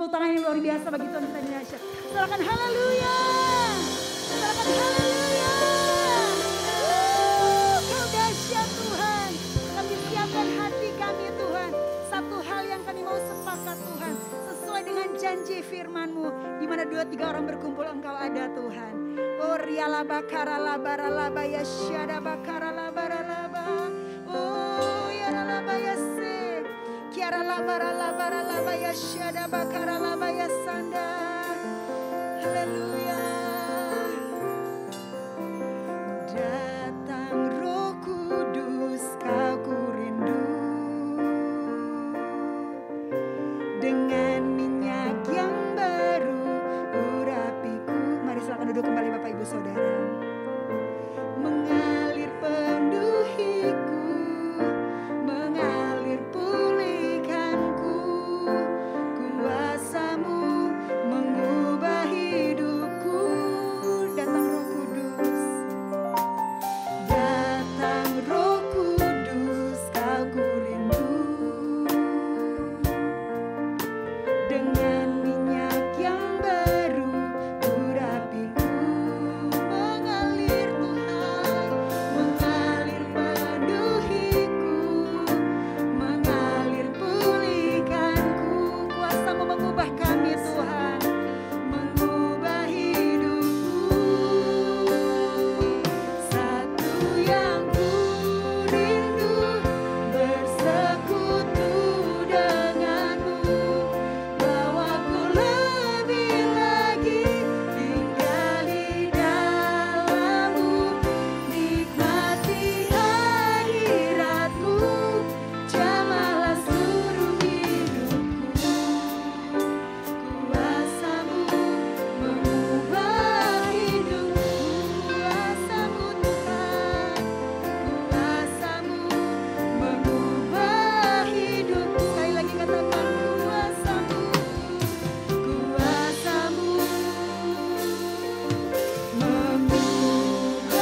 tepuk tangan yang luar biasa bagi Tuhan kita di dahsyat. Silakan haleluya. Silakan haleluya. Kau dahsyat Tuhan. Kami siapkan hati kami Tuhan. Satu hal yang kami mau sepakat Tuhan. Sesuai dengan janji firman-Mu. Di mana 2-3 orang berkumpul Engkau ada Tuhan. Oh riala bakara labara laba ya syada bakara labara laba. Oh ya laba ya se. Kiara labara labara laba ya syada bakara laba ya sanda. Haleluya. Datang Roh Kudus kau ku rindu. Dengan minyak yang baru urapiku. Mari silakan duduk kembali Bapak Ibu Saudara. Mengalir penuhiku, mengalir pulihkanku. Kuasa-Mu mengubah hidupku. Datang Roh Kudus. Datang Roh Kudus kau ku rindu. Dengan minyak yang baru urapiku. Mengalir Tuhan, mengalir penuhiku, mengalir pulihkanku. Kuasa-Mu mengubah kami Tuhan, mengubah hidupku. Satu yang ku rindu, bersekutu denganmu. Bawaku lebih lagi tinggal di dalam-Mu. Nikmati hadirat-Mu, jamahlah seluruh hidupku. Kuasa-Mu mengubah hidupku. Kuasa-Mu Tuhan, kuasa-Mu mengubah hidupku. Sekali lagi katakan kuasa-Mu, kuasa-Mu mengubah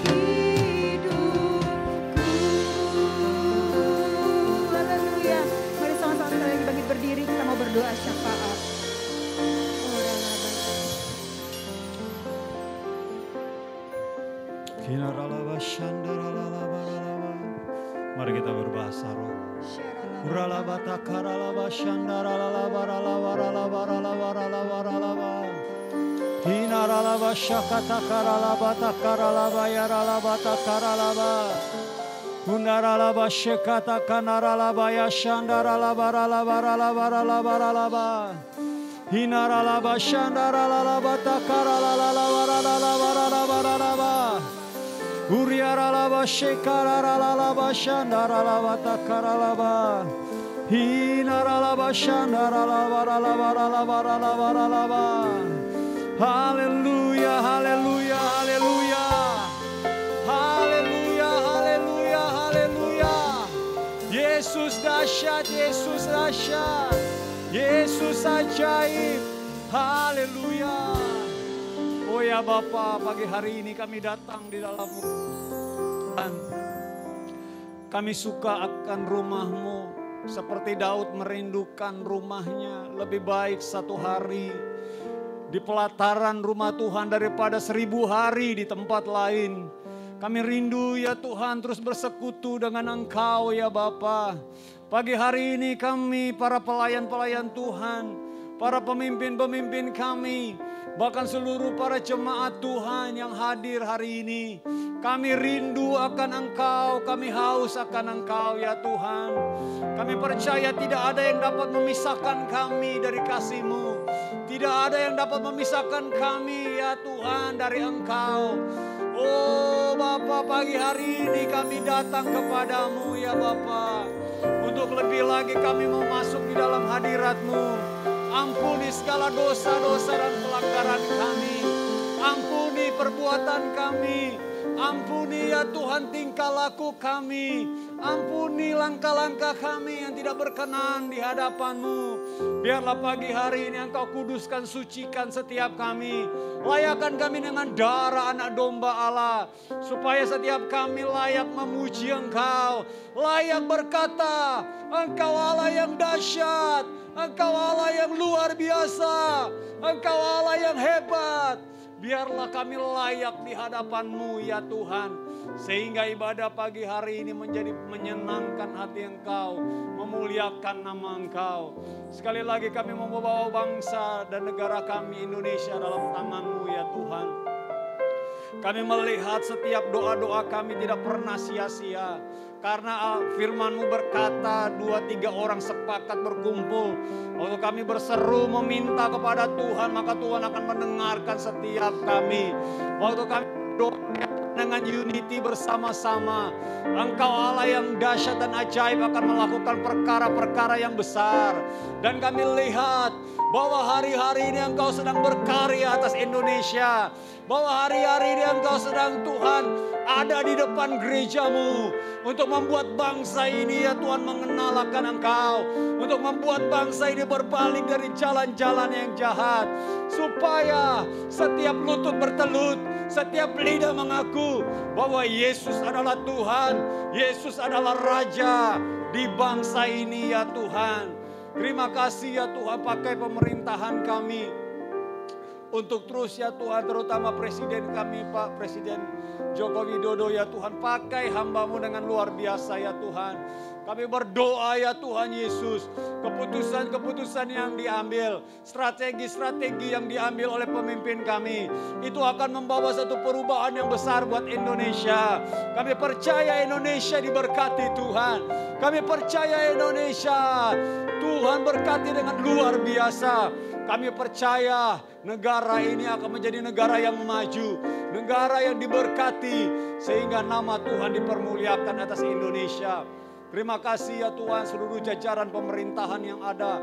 hidupku. Haleluya. Mari sama-sama sekali lagi bangkit berdiri, kita mau berdoa syafaat. Mari kita berbahasa roh. Uralabata karalaba shandaralaba ralaba ralaba. Hinaralaba shakata karalaba takaralaba yaralaba takaralaba. Unaralaba shekata kanaralaba yashandaralaba ralaba. Hinaralaba shandaralaba takaralaba. Uriaralaba shekaralaba shandaralaba takaralaba. Hinaralaba shandaralaba. Haleluya, haleluya, haleluya. Haleluya, haleluya, haleluya. Yesus dahsyat, Yesus dahsyat. Yesus ajaib. Haleluya. Oh ya Bapa, pagi hari ini kami datang di dalam Tuhan. Kami suka akan rumah-Mu. Seperti Daud merindukan rumahnya. Lebih baik satu hari di pelataran rumah Tuhan daripada 1000 hari di tempat lain. Kami rindu ya Tuhan terus bersekutu dengan Engkau ya Bapa. Pagi hari ini kami para pelayan-pelayan Tuhan, para pemimpin-pemimpin kami, bahkan seluruh para jemaat Tuhan yang hadir hari ini. Kami rindu akan Engkau, kami haus akan Engkau ya Tuhan. Kami percaya tidak ada yang dapat memisahkan kami dari kasih-Mu. Tidak ada yang dapat memisahkan kami ya Tuhan dari Engkau. Oh Bapa, pagi hari ini kami datang kepadamu ya Bapa. Untuk lebih lagi kami mau masuk di dalam hadirat-Mu. Ampuni segala dosa-dosa dan pelanggaran kami. Ampuni perbuatan kami. Ampuni ya Tuhan tingkah laku kami. Ampuni langkah-langkah kami yang tidak berkenan di hadapan-Mu. Biarlah pagi hari ini Engkau kuduskan, sucikan setiap kami. Layakkan kami dengan darah anak domba Allah. Supaya setiap kami layak memuji Engkau. Layak berkata, Engkau Allah yang dahsyat. Engkau Allah yang luar biasa. Engkau Allah yang hebat. Biarlah kami layak di hadapan-Mu ya Tuhan. Sehingga ibadah pagi hari ini menjadi menyenangkan hati Engkau. Memuliakan nama Engkau. Sekali lagi kami membawa bangsa dan negara kami Indonesia dalam tangan-Mu ya Tuhan. Kami melihat setiap doa-doa kami tidak pernah sia-sia. Karena firman-Mu berkata 2-3 orang sepakat berkumpul. Waktu kami berseru meminta kepada Tuhan, maka Tuhan akan mendengarkan setiap kami. Waktu kami berdoa dengan unity bersama-sama, Engkau Allah yang dahsyat dan ajaib akan melakukan perkara-perkara yang besar. Dan kami lihat bahwa hari-hari ini Engkau sedang berkarya atas Indonesia. Bahwa hari-hari ini Engkau sedang Tuhan ada di depan gereja-Mu untuk membuat bangsa ini ya Tuhan mengenal akan Engkau. Untuk membuat bangsa ini berbalik dari jalan-jalan yang jahat. Supaya setiap lutut bertelut, setiap lidah mengaku bahwa Yesus adalah Tuhan. Yesus adalah Raja di bangsa ini ya Tuhan. Terima kasih ya Tuhan, pakai pemerintahan kami untuk terus ya Tuhan, terutama Presiden kami Pak Presiden Joko Widodo ya Tuhan. Pakai hamba-Mu dengan luar biasa ya Tuhan. Kami berdoa ya Tuhan Yesus, keputusan-keputusan yang diambil, strategi-strategi yang diambil oleh pemimpin kami, itu akan membawa satu perubahan yang besar buat Indonesia. Kami percaya Indonesia diberkati Tuhan. Kami percaya Indonesia Tuhan berkati dengan luar biasa. Kami percaya negara ini akan menjadi negara yang maju, negara yang diberkati, sehingga nama Tuhan dipermuliakan atas Indonesia. Terima kasih ya Tuhan, seluruh jajaran pemerintahan yang ada,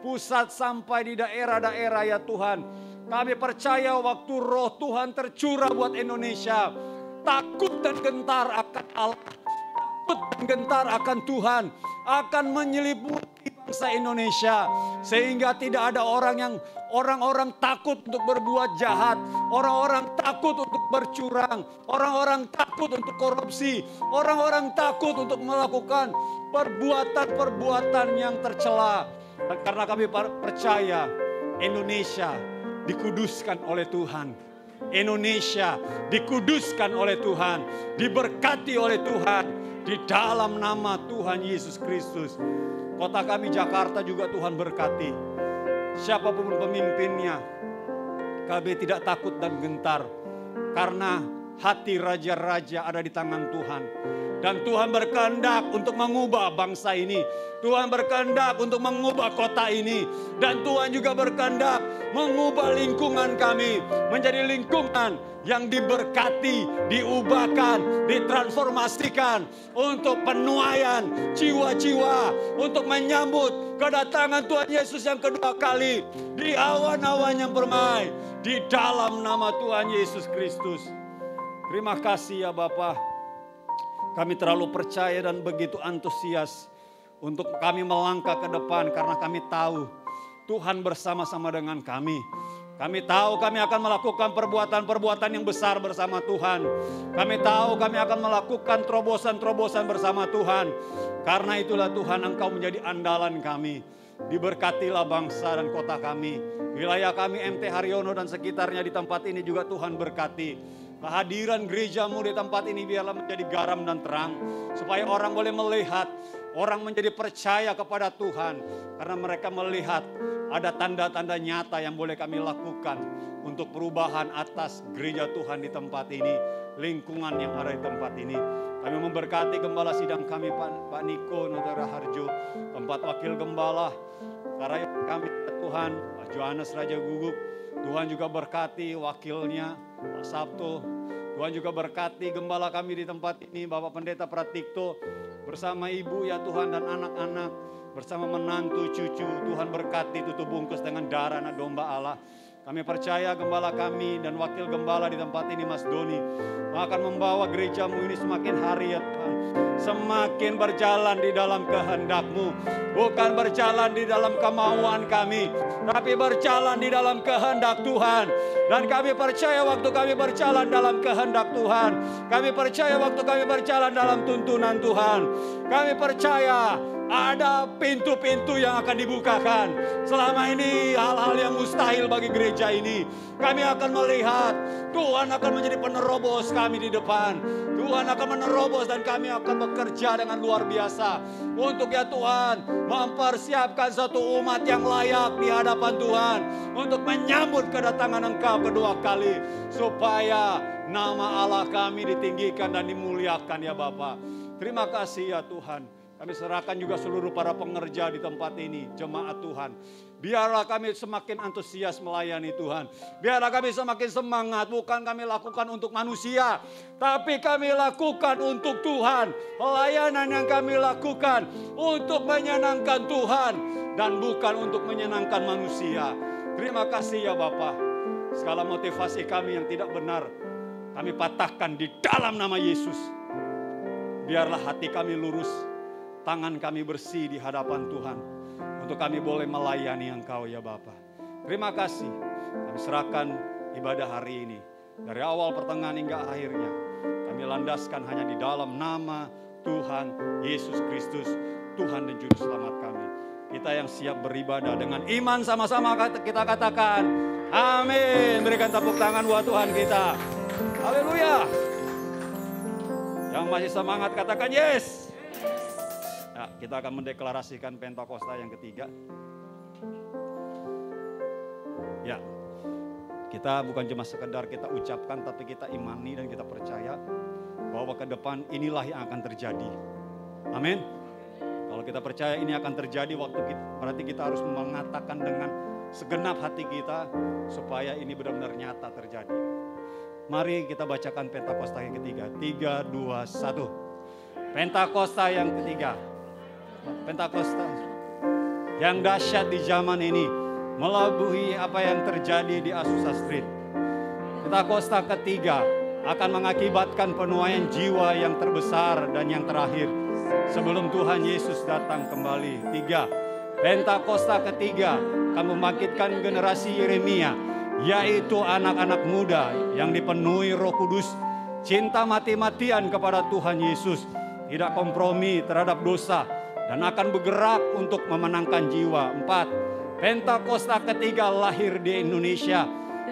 pusat sampai di daerah-daerah ya Tuhan. Kami percaya waktu roh Tuhan tercurah buat Indonesia, takut dan gentar akan Allah, takut dan gentar akan Tuhan, akan menyelimuti bangsa Indonesia. Sehingga tidak ada orang-orang takut untuk berbuat jahat, orang-orang takut untuk bercurang, orang-orang takut untuk korupsi, orang-orang takut untuk melakukan perbuatan-perbuatan yang tercela. Dan karena kami percaya Indonesia dikuduskan oleh Tuhan. Indonesia dikuduskan oleh Tuhan, diberkati oleh Tuhan di dalam nama Tuhan Yesus Kristus. Kota kami Jakarta juga Tuhan berkati. Siapapun pemimpinnya, kami tidak takut dan gentar. Karena hati raja-raja ada di tangan Tuhan. Dan Tuhan berkehendak untuk mengubah bangsa ini. Tuhan berkehendak untuk mengubah kota ini. Dan Tuhan juga berkehendak mengubah lingkungan kami menjadi lingkungan yang diberkati, diubahkan, ditransformasikan untuk penuaian jiwa-jiwa, untuk menyambut kedatangan Tuhan Yesus yang kedua kali di awan-awan yang permai di dalam nama Tuhan Yesus Kristus. Terima kasih ya Bapa. Kami terlalu percaya dan begitu antusias untuk kami melangkah ke depan karena kami tahu Tuhan bersama-sama dengan kami. Kami tahu kami akan melakukan perbuatan-perbuatan yang besar bersama Tuhan. Kami tahu kami akan melakukan terobosan-terobosan bersama Tuhan. Karena itulah Tuhan, Engkau menjadi andalan kami. Diberkatilah bangsa dan kota kami. Wilayah kami MT Haryono dan sekitarnya di tempat ini juga Tuhan berkati. Kehadiran gereja-Mu di tempat ini biarlah menjadi garam dan terang. Supaya orang boleh melihat, orang menjadi percaya kepada Tuhan. Karena mereka melihat ada tanda-tanda nyata yang boleh kami lakukan untuk perubahan atas gereja Tuhan di tempat ini, lingkungan yang ada di tempat ini. Kami memberkati gembala sidang kami Pak Niko Notara Harjo, tempat wakil gembala, karya kami Tuhan, Pak Johannes Raja Guguk. Tuhan juga berkati wakilnya, Pak Sabto. Tuhan juga berkati gembala kami di tempat ini, Bapak Pendeta Pratikto, bersama ibu ya Tuhan dan anak-anak, bersama menantu cucu. Tuhan berkati tutup bungkus dengan darah anak domba Allah. Kami percaya gembala kami dan wakil gembala di tempat ini Mas Doni akan membawa gereja-Mu ini semakin hari ya Tuhan, semakin berjalan di dalam kehendak-Mu, bukan berjalan di dalam kemauan kami, tapi berjalan di dalam kehendak Tuhan. Dan kami percaya waktu kami berjalan dalam kehendak Tuhan, kami percaya waktu kami berjalan dalam tuntunan Tuhan, kami percaya Ada pintu-pintu yang akan dibukakan. Selama ini hal-hal yang mustahil bagi gereja ini, kami akan melihat Tuhan akan menjadi penerobos kami di depan. Tuhan akan menerobos dan kami akan bekerja dengan luar biasa. Untuk ya Tuhan, mempersiapkan satu umat yang layak di hadapan Tuhan. Untuk menyambut kedatangan Engkau kedua kali. Supaya nama Allah kami ditinggikan dan dimuliakan ya Bapa. Terima kasih ya Tuhan. Kami serahkan juga seluruh para pengerja di tempat ini, jemaat Tuhan. Biarlah kami semakin antusias melayani Tuhan. Biarlah kami semakin semangat, bukan kami lakukan untuk manusia, tapi kami lakukan untuk Tuhan. Pelayanan yang kami lakukan untuk menyenangkan Tuhan dan bukan untuk menyenangkan manusia. Terima kasih ya Bapa. Segala motivasi kami yang tidak benar, kami patahkan di dalam nama Yesus. Biarlah hati kami lurus. Tangan kami bersih di hadapan Tuhan. Untuk kami boleh melayani Engkau ya Bapa. Terima kasih. Kami serahkan ibadah hari ini. Dari awal pertengahan hingga akhirnya. Kami landaskan hanya di dalam nama Tuhan Yesus Kristus. Tuhan dan Juru Selamat kami. Kita yang siap beribadah dengan iman sama-sama kita katakan. Amin. Berikan tepuk tangan buat Tuhan kita. Haleluya. Yang masih semangat katakan yes. Nah, kita akan mendeklarasikan Pentakosta yang ketiga. Ya, kita bukan cuma sekedar kita ucapkan, tapi kita imani dan kita percaya bahwa ke depan inilah yang akan terjadi. Amin. Kalau kita percaya ini akan terjadi berarti kita harus mengatakan dengan segenap hati kita supaya ini benar-benar nyata terjadi. Mari kita bacakan Pentakosta yang ketiga. 3, 2, 1. Pentakosta yang ketiga. Pentakosta yang dahsyat di zaman ini melebihi apa yang terjadi di Azusa Street. Pentakosta ketiga akan mengakibatkan penuaian jiwa yang terbesar dan yang terakhir sebelum Tuhan Yesus datang kembali. 3. Pentakosta ketiga akan membangkitkan generasi Yeremia, yaitu anak-anak muda yang dipenuhi Roh Kudus, cinta mati-matian kepada Tuhan Yesus, tidak kompromi terhadap dosa, dan akan bergerak untuk memenangkan jiwa. 4. Pentakosta ketiga lahir di Indonesia,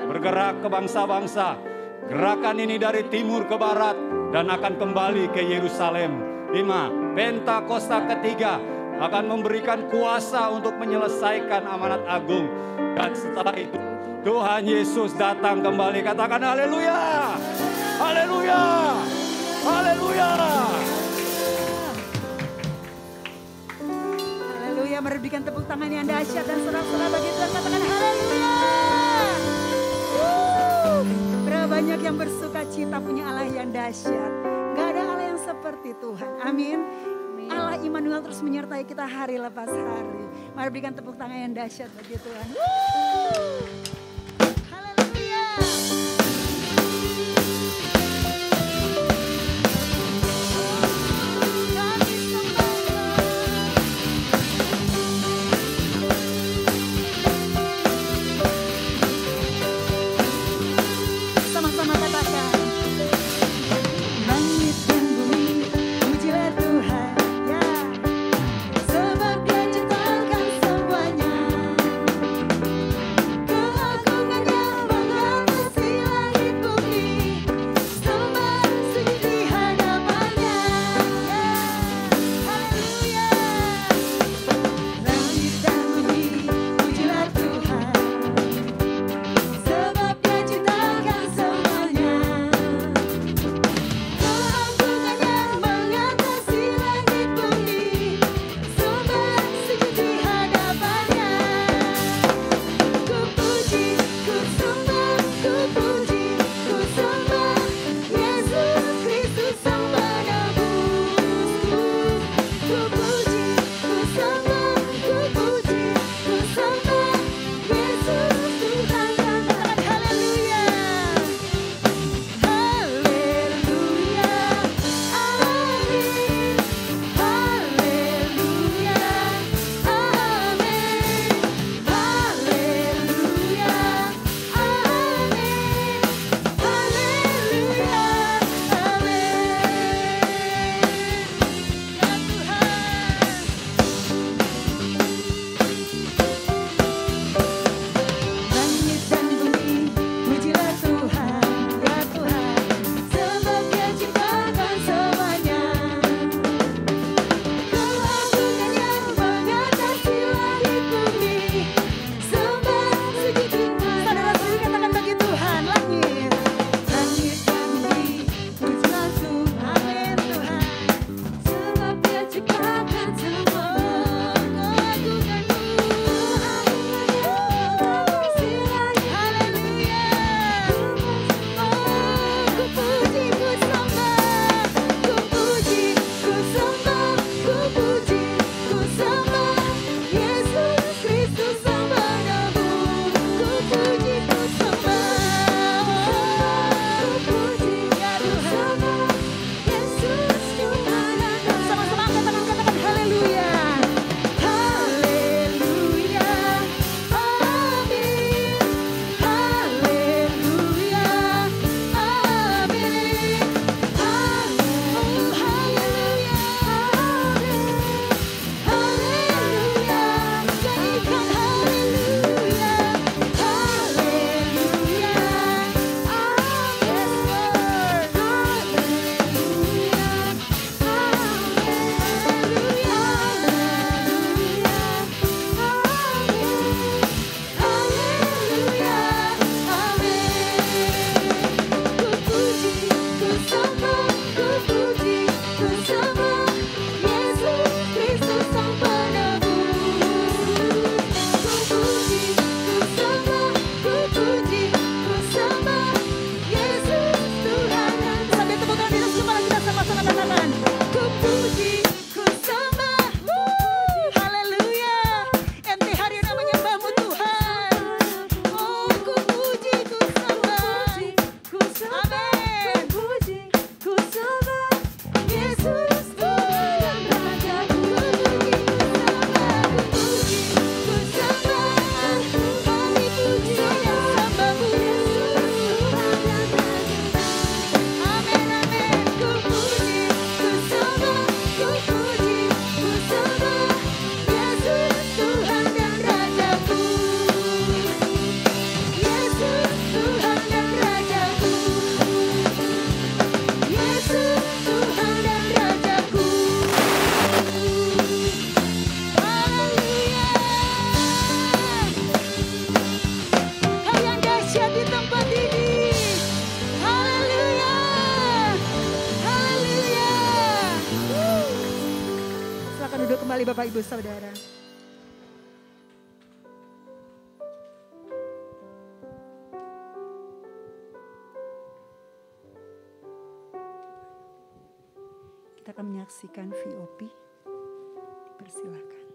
bergerak ke bangsa-bangsa. Gerakan ini dari timur ke barat dan akan kembali ke Yerusalem. 5. Pentakosta ketiga akan memberikan kuasa untuk menyelesaikan amanat agung. Dan setelah itu Tuhan Yesus datang kembali. Katakan haleluya. Haleluya. Haleluya. Mari berikan tepuk tangan yang dahsyat dan sorak-sorak bagi Tuhan. Katakan haleluya. Berapa banyak yang bersuka cita punya Allah yang dahsyat. Gak ada Allah yang seperti Tuhan. Amin. Allah Immanuel terus menyertai kita hari lepas hari. Mari berikan tepuk tangan yang dahsyat bagi Tuhan. Haleluya. Semuanya Bapak Ibu Saudara. Kita akan menyaksikan VOP. Dipersilakan.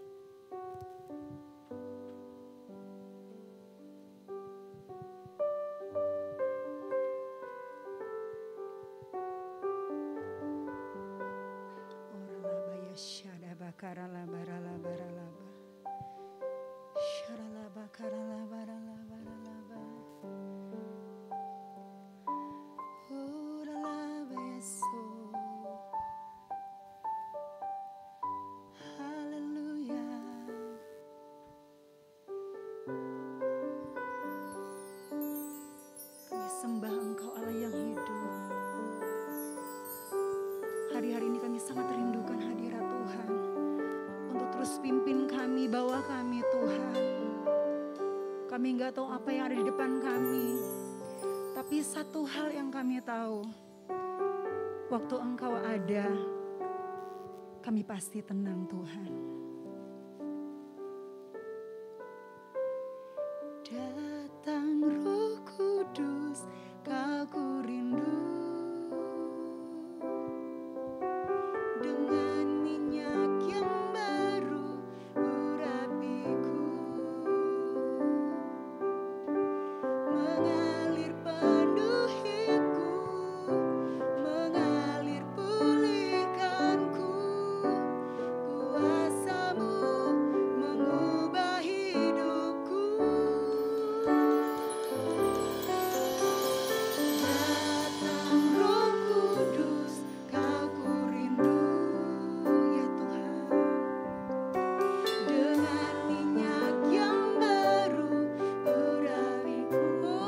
Sembah Engkau Allah yang hidup. Hari-hari ini kami sangat rindukan hadirat Tuhan. Untuk terus pimpin kami, bawa kami Tuhan. Kami nggak tahu apa yang ada di depan kami. Tapi satu hal yang kami tahu. Waktu Engkau ada, kami pasti tenang Tuhan. Datang Roh Kudus, Kau ku rindu. Dengan minyak yang baru urapiku, mengalir penuhiku, mengalir pulihkanku. Kuasa-Mu mengubah hidupku. Datang Roh Kudus, Kau ku rindu ya Tuhan. Dengan minyak yang baru urapiku,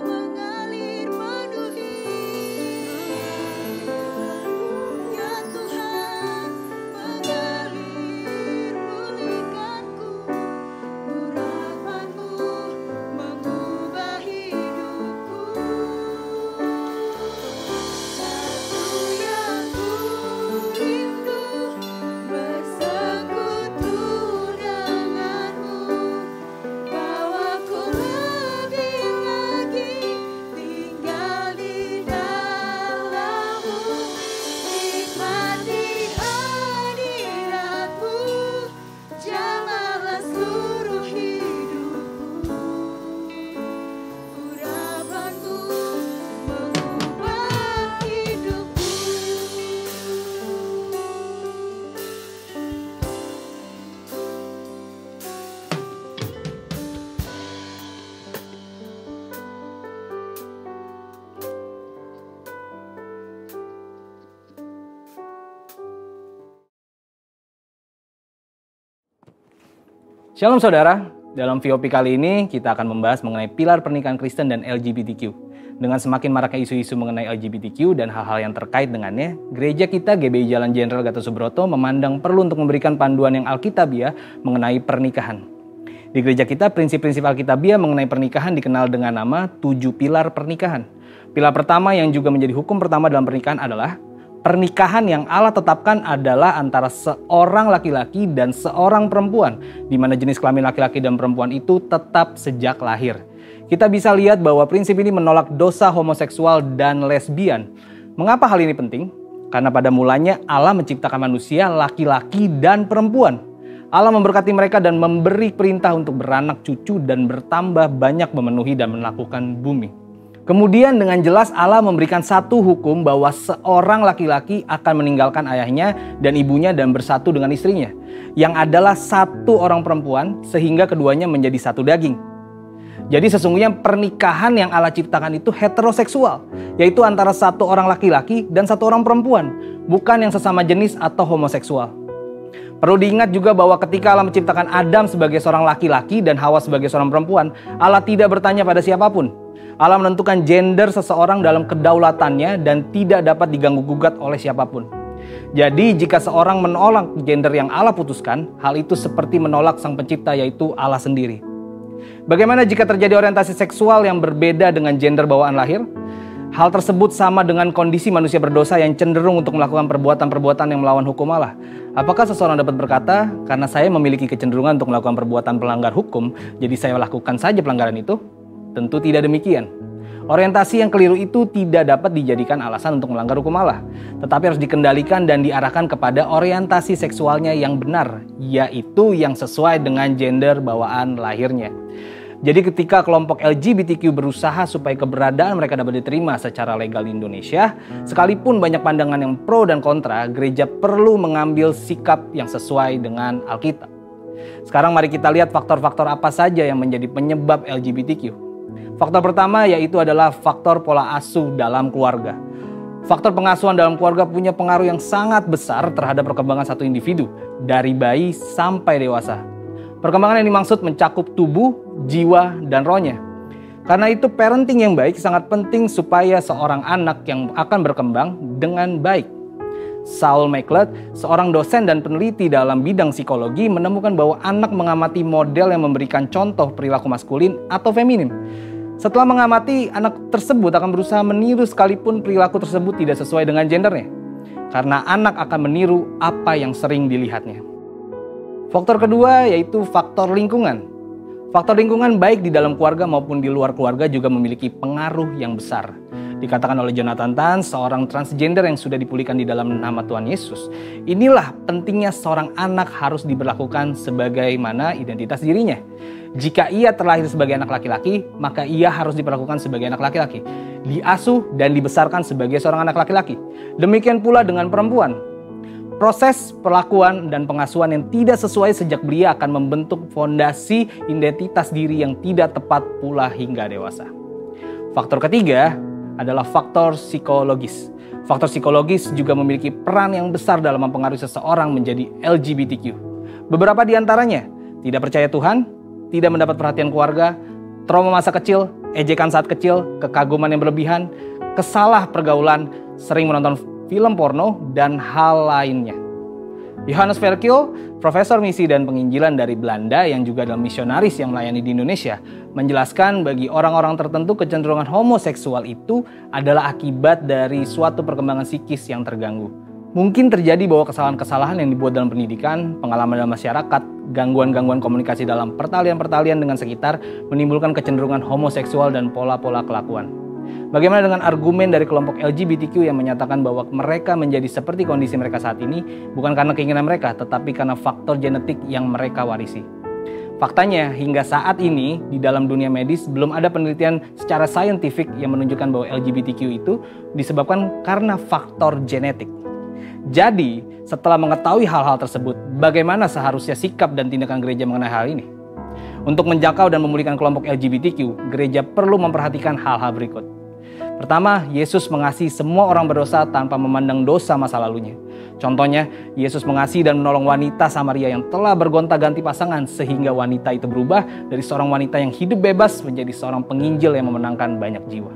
mengalir penuhiku ya Tuhan, mengalir pulihkanku. Urapan-Mu mengubah hidupku. Satu yang ku rindu, bersekutu denganmu. Bawaku lebih lagi tinggal di dalam-Mu. Nikmati hadirat-Mu, jamahlah seluruh hidupku. Urapan-Mu mengubah hidupku. Shalom saudara, dalam VOP kali ini kita akan membahas mengenai pilar pernikahan Kristen dan LGBTQ. Dengan semakin maraknya isu-isu mengenai LGBTQ dan hal-hal yang terkait dengannya, gereja kita GBI Jalan Jenderal Gatot Subroto memandang perlu untuk memberikan panduan yang alkitabiah mengenai pernikahan. Di gereja kita, prinsip-prinsip alkitabiah mengenai pernikahan dikenal dengan nama 7 pilar pernikahan. Pilar pertama yang juga menjadi hukum pertama dalam pernikahan adalah pernikahan yang Allah tetapkan adalah antara seorang laki-laki dan seorang perempuan, di mana jenis kelamin laki-laki dan perempuan itu tetap sejak lahir. Kita bisa lihat bahwa prinsip ini menolak dosa homoseksual dan lesbian. Mengapa hal ini penting? Karena pada mulanya Allah menciptakan manusia laki-laki dan perempuan. Allah memberkati mereka dan memberi perintah untuk beranak cucu dan bertambah banyak memenuhi dan melakukan bumi. Kemudian dengan jelas Allah memberikan satu hukum bahwa seorang laki-laki akan meninggalkan ayahnya dan ibunya dan bersatu dengan istrinya, yang adalah satu orang perempuan sehingga keduanya menjadi satu daging. Jadi sesungguhnya pernikahan yang Allah ciptakan itu heteroseksual, yaitu antara satu orang laki-laki dan satu orang perempuan, bukan yang sesama jenis atau homoseksual. Perlu diingat juga bahwa ketika Allah menciptakan Adam sebagai seorang laki-laki dan Hawa sebagai seorang perempuan, Allah tidak bertanya pada siapapun. Allah menentukan gender seseorang dalam kedaulatannya dan tidak dapat diganggu-gugat oleh siapapun. Jadi jika seorang menolak gender yang Allah putuskan, hal itu seperti menolak Sang Pencipta, yaitu Allah sendiri. Bagaimana jika terjadi orientasi seksual yang berbeda dengan gender bawaan lahir? Hal tersebut sama dengan kondisi manusia berdosa yang cenderung untuk melakukan perbuatan-perbuatan yang melawan hukum Allah. Apakah seseorang dapat berkata, karena saya memiliki kecenderungan untuk melakukan perbuatan pelanggar hukum, jadi saya lakukan saja pelanggaran itu? Tentu tidak demikian. Orientasi yang keliru itu tidak dapat dijadikan alasan untuk melanggar hukum Allah, tetapi harus dikendalikan dan diarahkan kepada orientasi seksualnya yang benar, yaitu yang sesuai dengan gender bawaan lahirnya. Jadi ketika kelompok LGBTQ berusaha supaya keberadaan mereka dapat diterima secara legal di Indonesia, sekalipun banyak pandangan yang pro dan kontra, gereja perlu mengambil sikap yang sesuai dengan Alkitab. Sekarang mari kita lihat faktor-faktor apa saja yang menjadi penyebab LGBTQ. Faktor pertama yaitu adalah faktor pola asuh dalam keluarga. Faktor pengasuhan dalam keluarga punya pengaruh yang sangat besar terhadap perkembangan satu individu, dari bayi sampai dewasa. Perkembangan yang dimaksud mencakup tubuh, jiwa, dan rohnya. Karena itu parenting yang baik sangat penting supaya seorang anak yang akan berkembang dengan baik. Saul McLeod, seorang dosen dan peneliti dalam bidang psikologi, menemukan bahwa anak mengamati model yang memberikan contoh perilaku maskulin atau feminim. Setelah mengamati, anak tersebut akan berusaha meniru sekalipun perilaku tersebut tidak sesuai dengan gendernya. Karena anak akan meniru apa yang sering dilihatnya. Faktor kedua yaitu faktor lingkungan. Faktor lingkungan baik di dalam keluarga maupun di luar keluarga juga memiliki pengaruh yang besar. Dikatakan oleh Jonathan Tan, seorang transgender yang sudah dipulihkan di dalam nama Tuhan Yesus. Inilah pentingnya seorang anak harus diberlakukan sebagaimana identitas dirinya. Jika ia terlahir sebagai anak laki-laki, maka ia harus diperlakukan sebagai anak laki-laki. Diasuh dan dibesarkan sebagai seorang anak laki-laki. Demikian pula dengan perempuan. Proses perlakuan dan pengasuhan yang tidak sesuai sejak belia akan membentuk fondasi identitas diri yang tidak tepat pula hingga dewasa. Faktor ketiga adalah faktor psikologis. Faktor psikologis juga memiliki peran yang besar dalam mempengaruhi seseorang menjadi LGBTQ. Beberapa di antaranya tidak percaya Tuhan, tidak mendapat perhatian keluarga, trauma masa kecil, ejekan saat kecil, kekaguman yang berlebihan, kesalah pergaulan, sering menonton film porno, dan hal lainnya. Johannes Verkil, profesor misi dan penginjilan dari Belanda yang juga adalah misionaris yang melayani di Indonesia, menjelaskan bagi orang-orang tertentu kecenderungan homoseksual itu adalah akibat dari suatu perkembangan psikis yang terganggu. Mungkin terjadi bahwa kesalahan-kesalahan yang dibuat dalam pendidikan, pengalaman dalam masyarakat, gangguan-gangguan komunikasi dalam pertalian-pertalian dengan sekitar menimbulkan kecenderungan homoseksual dan pola-pola kelakuan. Bagaimana dengan argumen dari kelompok LGBTQ yang menyatakan bahwa mereka menjadi seperti kondisi mereka saat ini bukan karena keinginan mereka, tetapi karena faktor genetik yang mereka warisi. Faktanya, hingga saat ini di dalam dunia medis belum ada penelitian secara saintifik yang menunjukkan bahwa LGBTQ itu disebabkan karena faktor genetik. Jadi, setelah mengetahui hal-hal tersebut, bagaimana seharusnya sikap dan tindakan gereja mengenai hal ini? Untuk menjangkau dan memulihkan kelompok LGBTQ, gereja perlu memperhatikan hal-hal berikut. Pertama, Yesus mengasihi semua orang berdosa tanpa memandang dosa masa lalunya. Contohnya, Yesus mengasihi dan menolong wanita Samaria yang telah bergonta-ganti pasangan sehingga wanita itu berubah dari seorang wanita yang hidup bebas menjadi seorang penginjil yang memenangkan banyak jiwa.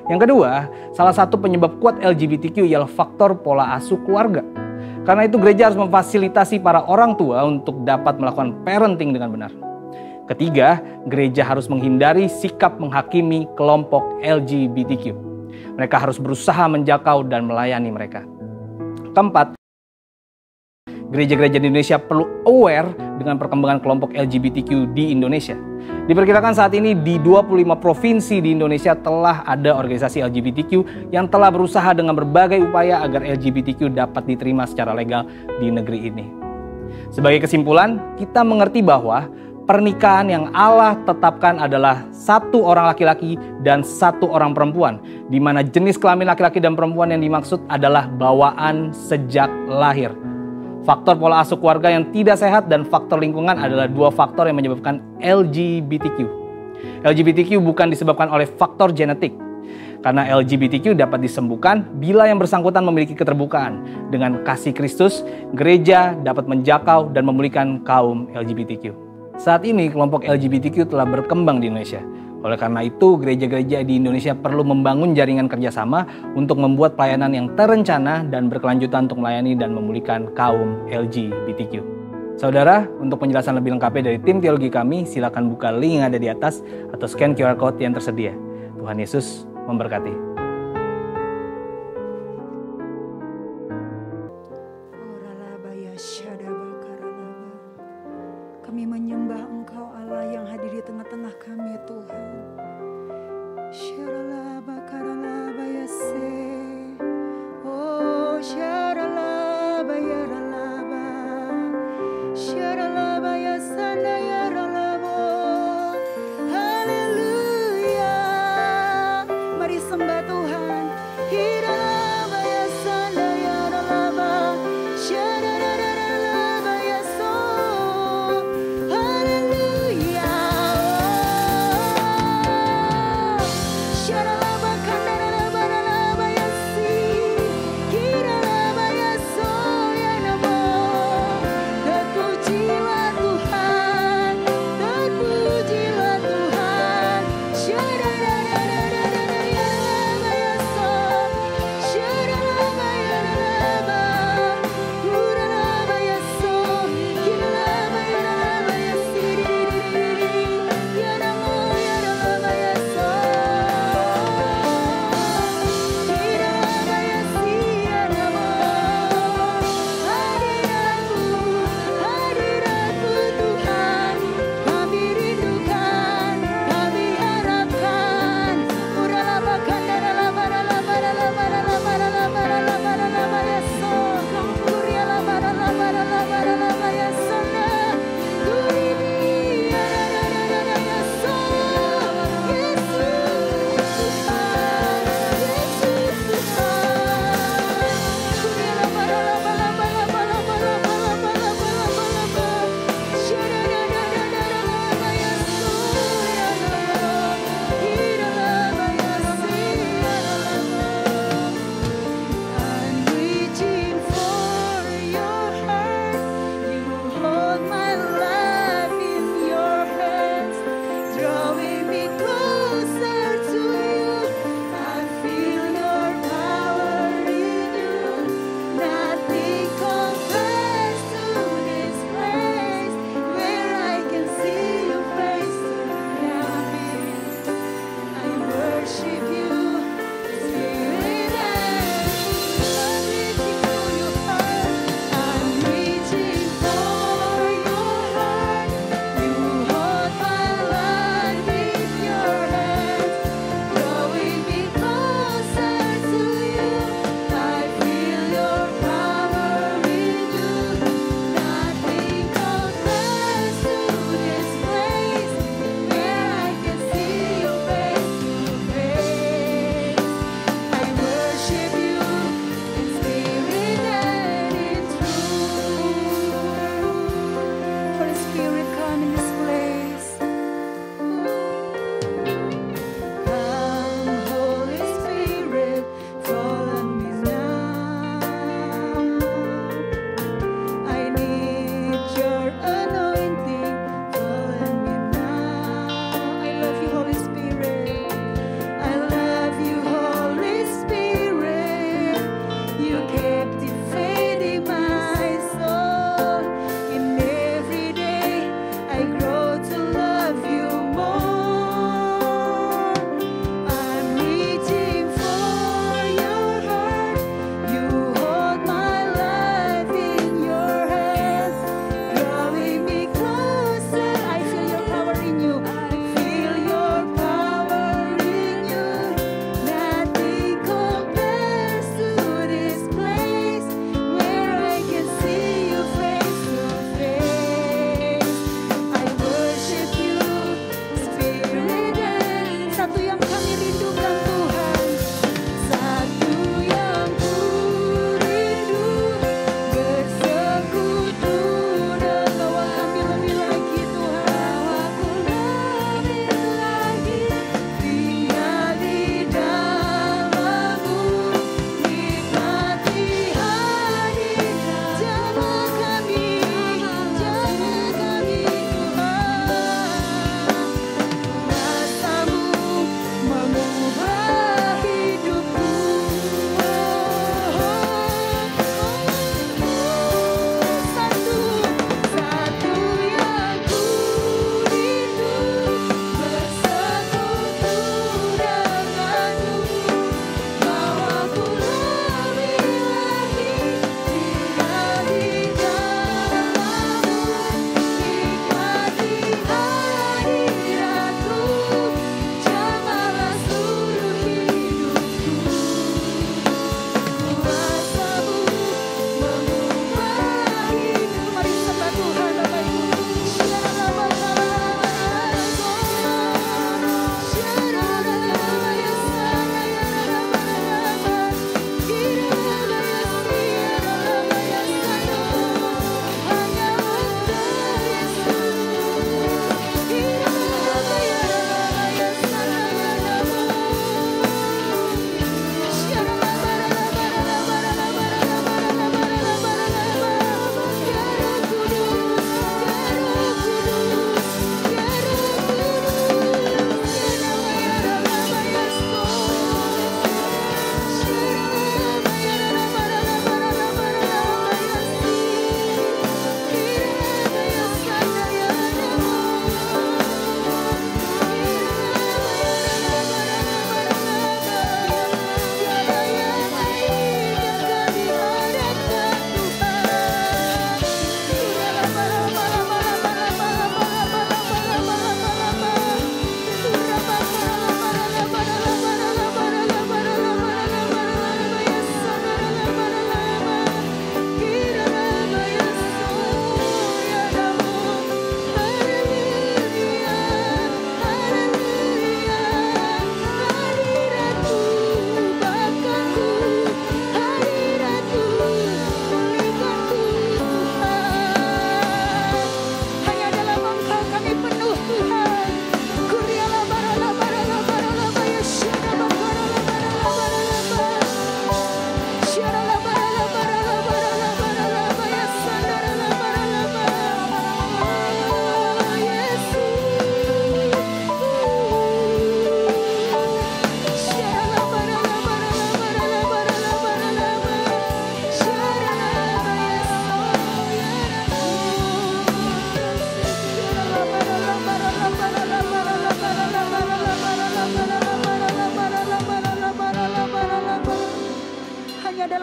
Yang kedua, salah satu penyebab kuat LGBTQ ialah faktor pola asuh keluarga. Karena itu gereja harus memfasilitasi para orang tua untuk dapat melakukan parenting dengan benar. Ketiga, gereja harus menghindari sikap menghakimi kelompok LGBTQ. Mereka harus berusaha menjangkau dan melayani mereka. Keempat, gereja-gereja di Indonesia perlu aware dengan perkembangan kelompok LGBTQ di Indonesia. Diperkirakan saat ini di 25 provinsi di Indonesia telah ada organisasi LGBTQ yang telah berusaha dengan berbagai upaya agar LGBTQ dapat diterima secara legal di negeri ini. Sebagai kesimpulan, kita mengerti bahwa pernikahan yang Allah tetapkan adalah satu orang laki-laki dan satu orang perempuan, di mana jenis kelamin laki-laki dan perempuan yang dimaksud adalah bawaan sejak lahir. Faktor pola asuh keluarga yang tidak sehat dan faktor lingkungan adalah dua faktor yang menyebabkan LGBTQ. LGBTQ bukan disebabkan oleh faktor genetik, karena LGBTQ dapat disembuhkan bila yang bersangkutan memiliki keterbukaan. Dengan kasih Kristus, gereja dapat menjangkau dan memulihkan kaum LGBTQ. Saat ini kelompok LGBTQ telah berkembang di Indonesia. Oleh karena itu, gereja-gereja di Indonesia perlu membangun jaringan kerjasama untuk membuat pelayanan yang terencana dan berkelanjutan untuk melayani dan memulihkan kaum LGBTQ. Saudara, untuk penjelasan lebih lengkapnya dari tim teologi kami, silakan buka link yang ada di atas atau scan QR Code yang tersedia. Tuhan Yesus memberkati.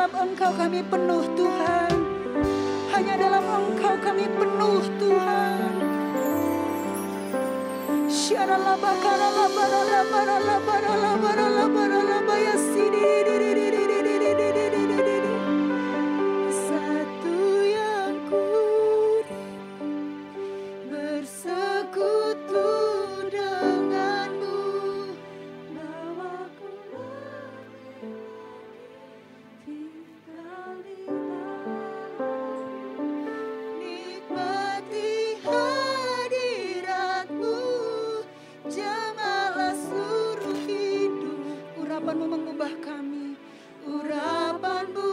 dalam Engkau kami penuh Tuhan. Hanya dalam Engkau kami penuh Tuhan. Satu yang ku bersekutu denganmu, bawaku tinggal di nikmati hadiratmu, jamalah seluruh hidup. Urapanmu mengubah kami, urapanmu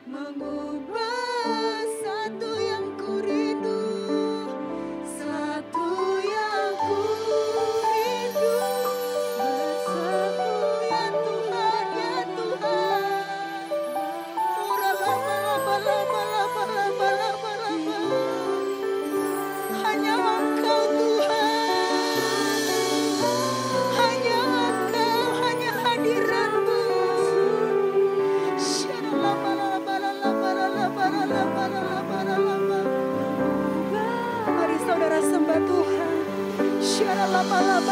mengubah. Satu yang ku rindu, satu yang ku rindu, bersatu ya Tuhan, ya Tuhan. Hanya Engkau Tuhan, hanya Engkau, hanya hadirat-Mu. Mari saudara sembah Tuhan. Hallelujah.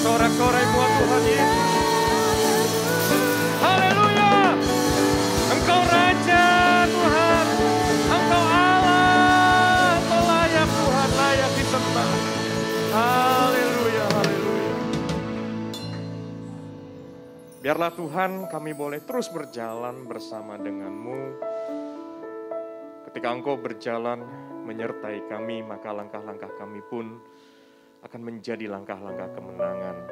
Sorak-sorai buat Tuhan Yesus. Haleluya. Engkau Raja Tuhan. Engkau Allah. Engkau layak Tuhan, layak disembah. Haleluya, haleluya. Biarlah Tuhan kami boleh terus berjalan bersama denganmu. Ketika Engkau berjalan menyertai kami, maka langkah-langkah kami pun akan menjadi langkah-langkah kemenangan.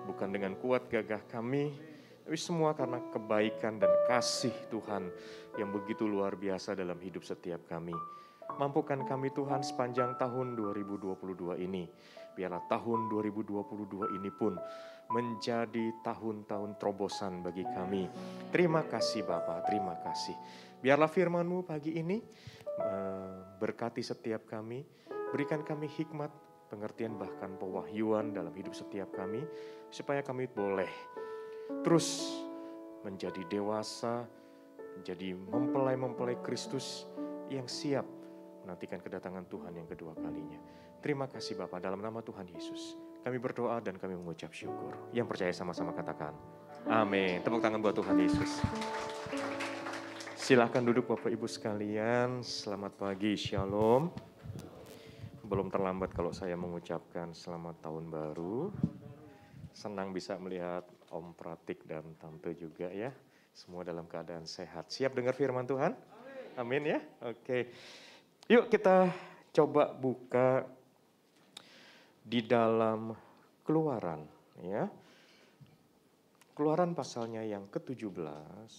Bukan dengan kuat gagah kami, tapi semua karena kebaikan dan kasih Tuhan yang begitu luar biasa dalam hidup setiap kami. Mampukan kami Tuhan sepanjang tahun 2022 ini. Biarlah tahun 2022 ini pun menjadi tahun-tahun terobosan bagi kami. Terima kasih Bapa, terima kasih. Biarlah firman-Mu pagi ini berkati setiap kami. Berikan kami hikmat, pengertian bahkan pewahyuan dalam hidup setiap kami. Supaya kami boleh terus menjadi dewasa, menjadi mempelai-mempelai Kristus yang siap menantikan kedatangan Tuhan yang kedua kalinya. Terima kasih Bapa, dalam nama Tuhan Yesus kami berdoa dan kami mengucap syukur. Yang percaya sama-sama katakan amin. Tepuk tangan buat Tuhan Yesus. Silahkan duduk Bapak Ibu sekalian. Selamat pagi, Shalom. Belum terlambat kalau saya mengucapkan selamat tahun baru. Senang bisa melihat Om Pratik dan Tante juga ya. Semua dalam keadaan sehat. Siap dengar firman Tuhan? Amin ya. Oke. Yuk kita coba buka di dalam Keluaran ya. Keluaran pasalnya yang ke-17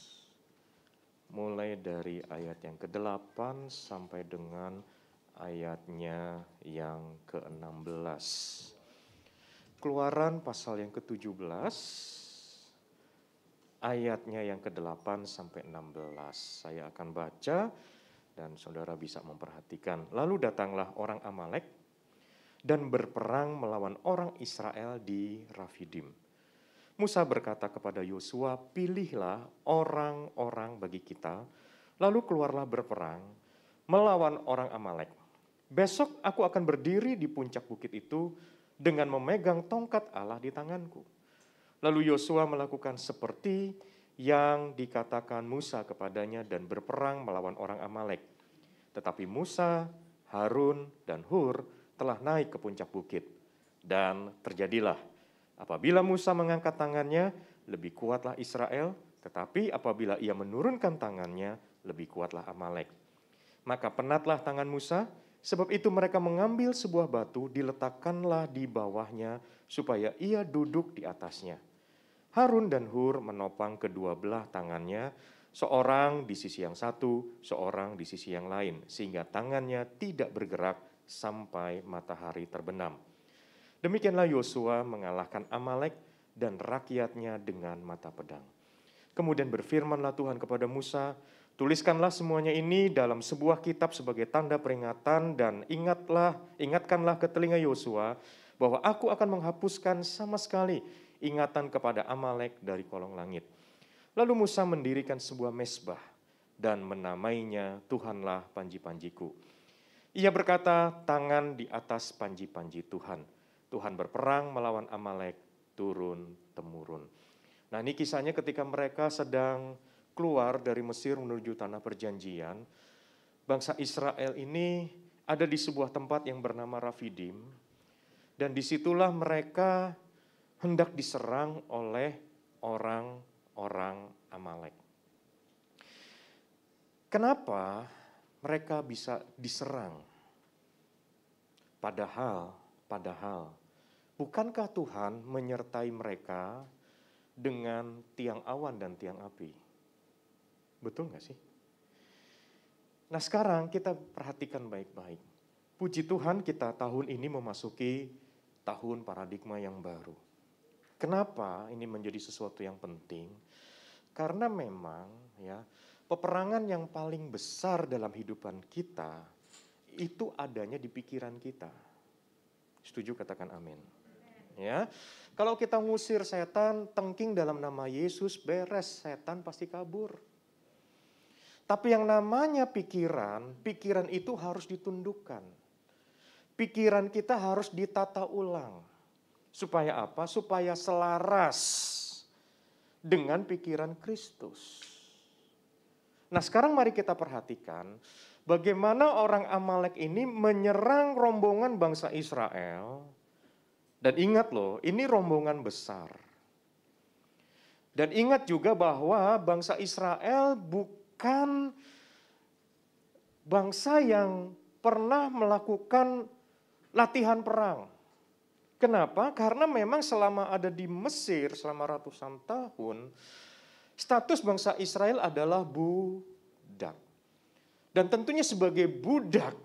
mulai dari ayat yang ke-8 sampai dengan ayatnya yang ke-16. Keluaran pasal yang ke-17 ayatnya yang ke-8 sampai 16. Saya akan baca dan saudara bisa memperhatikan. Lalu datanglah orang Amalek dan berperang melawan orang Israel di Rafidim. Musa berkata kepada Yosua, pilihlah orang-orang bagi kita, lalu keluarlah berperang melawan orang Amalek. Besok aku akan berdiri di puncak bukit itu dengan memegang tongkat Allah di tanganku. Lalu Yosua melakukan seperti yang dikatakan Musa kepadanya dan berperang melawan orang Amalek. Tetapi Musa, Harun, dan Hur telah naik ke puncak bukit. Dan terjadilah, apabila Musa mengangkat tangannya, lebih kuatlah Israel, tetapi apabila ia menurunkan tangannya, lebih kuatlah Amalek. Maka penatlah tangan Musa, sebab itu mereka mengambil sebuah batu, diletakkanlah di bawahnya, supaya ia duduk di atasnya. Harun dan Hur menopang kedua belah tangannya, seorang di sisi yang satu, seorang di sisi yang lain, sehingga tangannya tidak bergerak sampai matahari terbenam. Demikianlah Yosua mengalahkan Amalek dan rakyatnya dengan mata pedang. Kemudian berfirmanlah Tuhan kepada Musa, tuliskanlah semuanya ini dalam sebuah kitab sebagai tanda peringatan dan ingatkanlah ke telinga Yosua bahwa aku akan menghapuskan sama sekali ingatan kepada Amalek dari kolong langit. Lalu Musa mendirikan sebuah mezbah dan menamainya Tuhanlah panji-panjiku. Ia berkata, tangan di atas panji-panji Tuhan. Tuhan berperang melawan Amalek turun-temurun. Nah ini kisahnya ketika mereka sedang keluar dari Mesir menuju tanah perjanjian. Bangsa Israel ini ada di sebuah tempat yang bernama Rafidim. Dan disitulah mereka hendak diserang oleh orang-orang Amalek. Kenapa mereka bisa diserang? Padahal, bukankah Tuhan menyertai mereka dengan tiang awan dan tiang api? Betul nggak sih? Nah sekarang kita perhatikan baik-baik. Puji Tuhan kita tahun ini memasuki tahun paradigma yang baru. Kenapa ini menjadi sesuatu yang penting? Karena memang ya peperangan yang paling besar dalam kehidupan kita itu adanya di pikiran kita. Setuju katakan amin. Ya. Kalau kita ngusir setan, tengking dalam nama Yesus, beres, setan pasti kabur. Tapi yang namanya pikiran itu harus ditundukkan. Pikiran kita harus ditata ulang. Supaya apa? Supaya selaras dengan pikiran Kristus. Nah, sekarang mari kita perhatikan bagaimana orang Amalek ini menyerang rombongan bangsa Israel. Dan ingat loh, ini rombongan besar. Dan ingat juga bahwa bangsa Israel bukan bangsa yang pernah melakukan latihan perang. Kenapa? Karena memang selama ada di Mesir selama ratusan tahun, status bangsa Israel adalah budak. Dan tentunya sebagai budak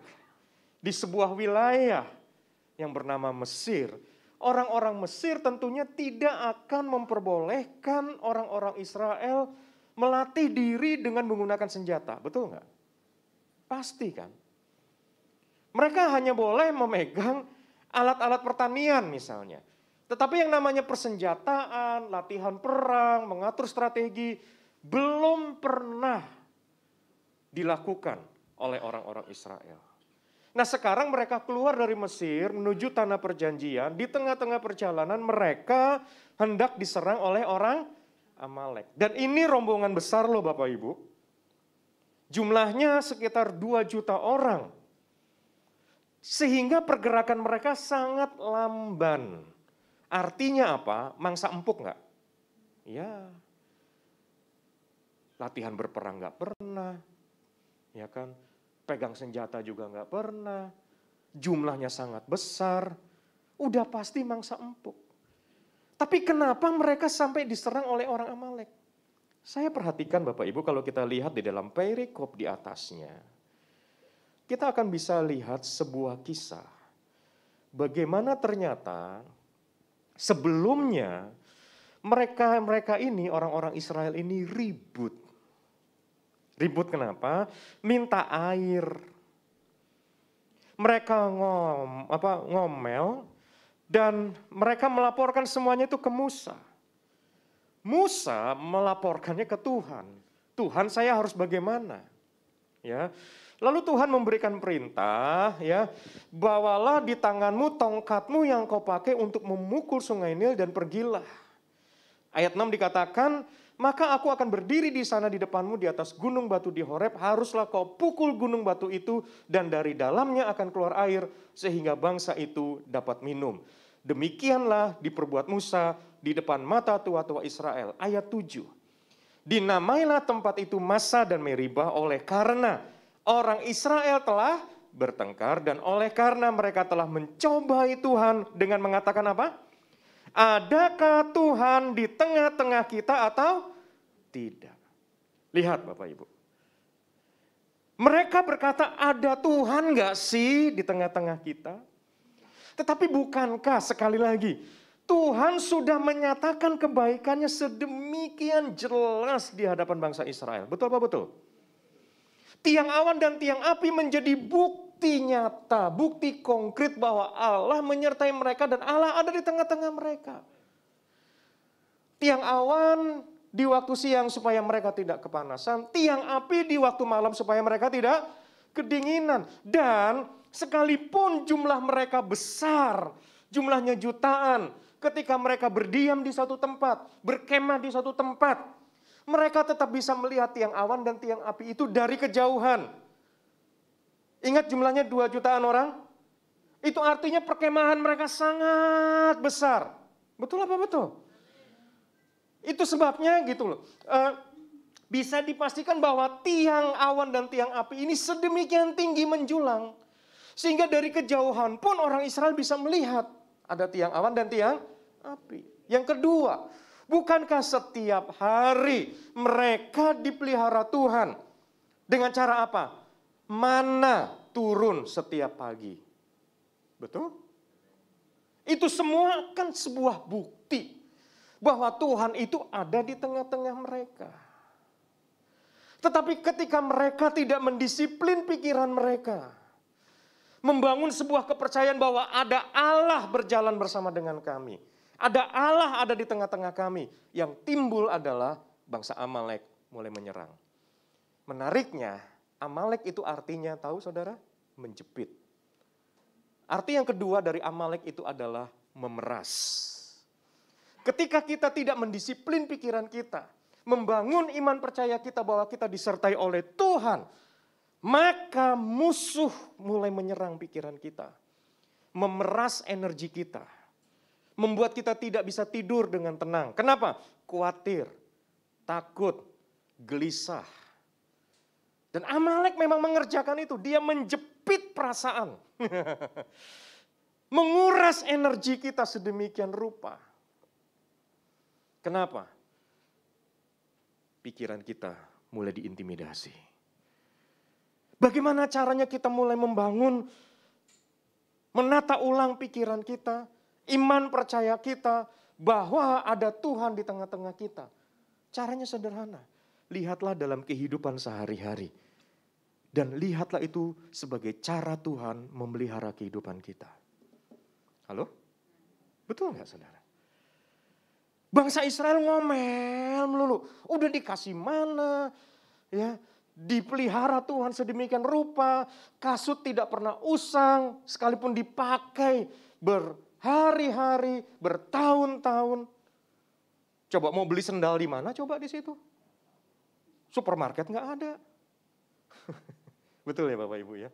di sebuah wilayah yang bernama Mesir, orang-orang Mesir tentunya tidak akan memperbolehkan orang-orang Israel melatih diri dengan menggunakan senjata. Betul nggak? Pasti kan? Mereka hanya boleh memegang alat-alat pertanian misalnya. Tetapi yang namanya persenjataan, latihan perang, mengatur strategi, belum pernah dilakukan oleh orang-orang Israel. Nah, sekarang mereka keluar dari Mesir menuju tanah perjanjian. Di tengah-tengah perjalanan mereka hendak diserang oleh orang Amalek. Dan ini rombongan besar loh Bapak Ibu. Jumlahnya sekitar 2 juta orang. Sehingga pergerakan mereka sangat lamban. Artinya apa? Mangsa empuk nggak? Ya. Latihan berperang nggak pernah. Ya kan? Pegang senjata juga nggak pernah. Jumlahnya sangat besar. Udah pasti mangsa empuk. Tapi kenapa mereka sampai diserang oleh orang Amalek? Saya perhatikan Bapak Ibu kalau kita lihat di dalam perikop di atasnya. Kita akan bisa lihat sebuah kisah. Bagaimana ternyata sebelumnya mereka ini, orang-orang Israel ini ribut. Ribut kenapa? Minta air. Mereka ngomel dan mereka melaporkan semuanya itu ke Musa. Musa melaporkannya ke Tuhan. Tuhan, saya harus bagaimana? Ya. Lalu Tuhan memberikan perintah, ya, bawalah di tanganmu tongkatmu yang kau pakai untuk memukul sungai Nil dan pergilah. Ayat 6 dikatakan, maka aku akan berdiri di sana di depanmu di atas gunung batu di Horeb, haruslah kau pukul gunung batu itu dan dari dalamnya akan keluar air sehingga bangsa itu dapat minum. Demikianlah diperbuat Musa di depan mata tua-tua Israel. Ayat 7. Dinamailah tempat itu Massa dan Meribah oleh karena orang Israel telah bertengkar dan oleh karena mereka telah mencobai Tuhan dengan mengatakan apa? Adakah Tuhan di tengah-tengah kita atau tidak? Lihat Bapak Ibu. Mereka berkata ada Tuhan gak sih di tengah-tengah kita? Tetapi bukankah sekali lagi Tuhan sudah menyatakan kebaikannya sedemikian jelas di hadapan bangsa Israel. Betul apa betul? Tiang awan dan tiang api menjadi bukti nyata, bukti konkret bahwa Allah menyertai mereka dan Allah ada di tengah-tengah mereka. Tiang awan di waktu siang supaya mereka tidak kepanasan, tiang api di waktu malam supaya mereka tidak kedinginan. Dan sekalipun jumlah mereka besar, jumlahnya jutaan, ketika mereka berdiam di satu tempat, berkemah di satu tempat, mereka tetap bisa melihat tiang awan dan tiang api itu dari kejauhan. Ingat jumlahnya 2 jutaan orang? Itu artinya perkemahan mereka sangat besar. Betul apa betul? Itu sebabnya gitu loh. Bisa dipastikan bahwa tiang awan dan tiang api ini sedemikian tinggi menjulang. Sehingga dari kejauhan pun orang Israel bisa melihat ada tiang awan dan tiang api. Yang kedua, bukankah setiap hari mereka dipelihara Tuhan? Dengan cara apa? Mana turun setiap pagi. Betul? Itu semua kan sebuah bukti bahwa Tuhan itu ada di tengah-tengah mereka. Tetapi ketika mereka tidak mendisiplin pikiran mereka, membangun sebuah kepercayaan bahwa ada Allah berjalan bersama dengan kami, ada Allah ada di tengah-tengah kami, yang timbul adalah bangsa Amalek mulai menyerang. Menariknya, Amalek itu artinya, tahu saudara? Menjepit. Arti yang kedua dari Amalek itu adalah memeras. Ketika kita tidak mendisiplin pikiran kita, membangun iman percaya kita bahwa kita disertai oleh Tuhan, maka musuh mulai menyerang pikiran kita, memeras energi kita, membuat kita tidak bisa tidur dengan tenang. Kenapa? Khawatir, takut, gelisah. Dan Amalek memang mengerjakan itu, dia menjepit perasaan. Menguras energi kita sedemikian rupa. Kenapa? Pikiran kita mulai diintimidasi. Bagaimana caranya kita mulai membangun, menata ulang pikiran kita, iman percaya kita, bahwa ada Tuhan di tengah-tengah kita. Caranya sederhana. Lihatlah dalam kehidupan sehari-hari. Dan lihatlah itu sebagai cara Tuhan memelihara kehidupan kita. Halo? Betul nggak saudara? Bangsa Israel ngomel melulu. Udah dikasih mana, ya, dipelihara Tuhan sedemikian rupa, kasut tidak pernah usang, sekalipun dipakai berhari-hari, bertahun-tahun. Coba mau beli sendal di mana? Coba di situ. Supermarket nggak ada. Betul ya Bapak Ibu ya.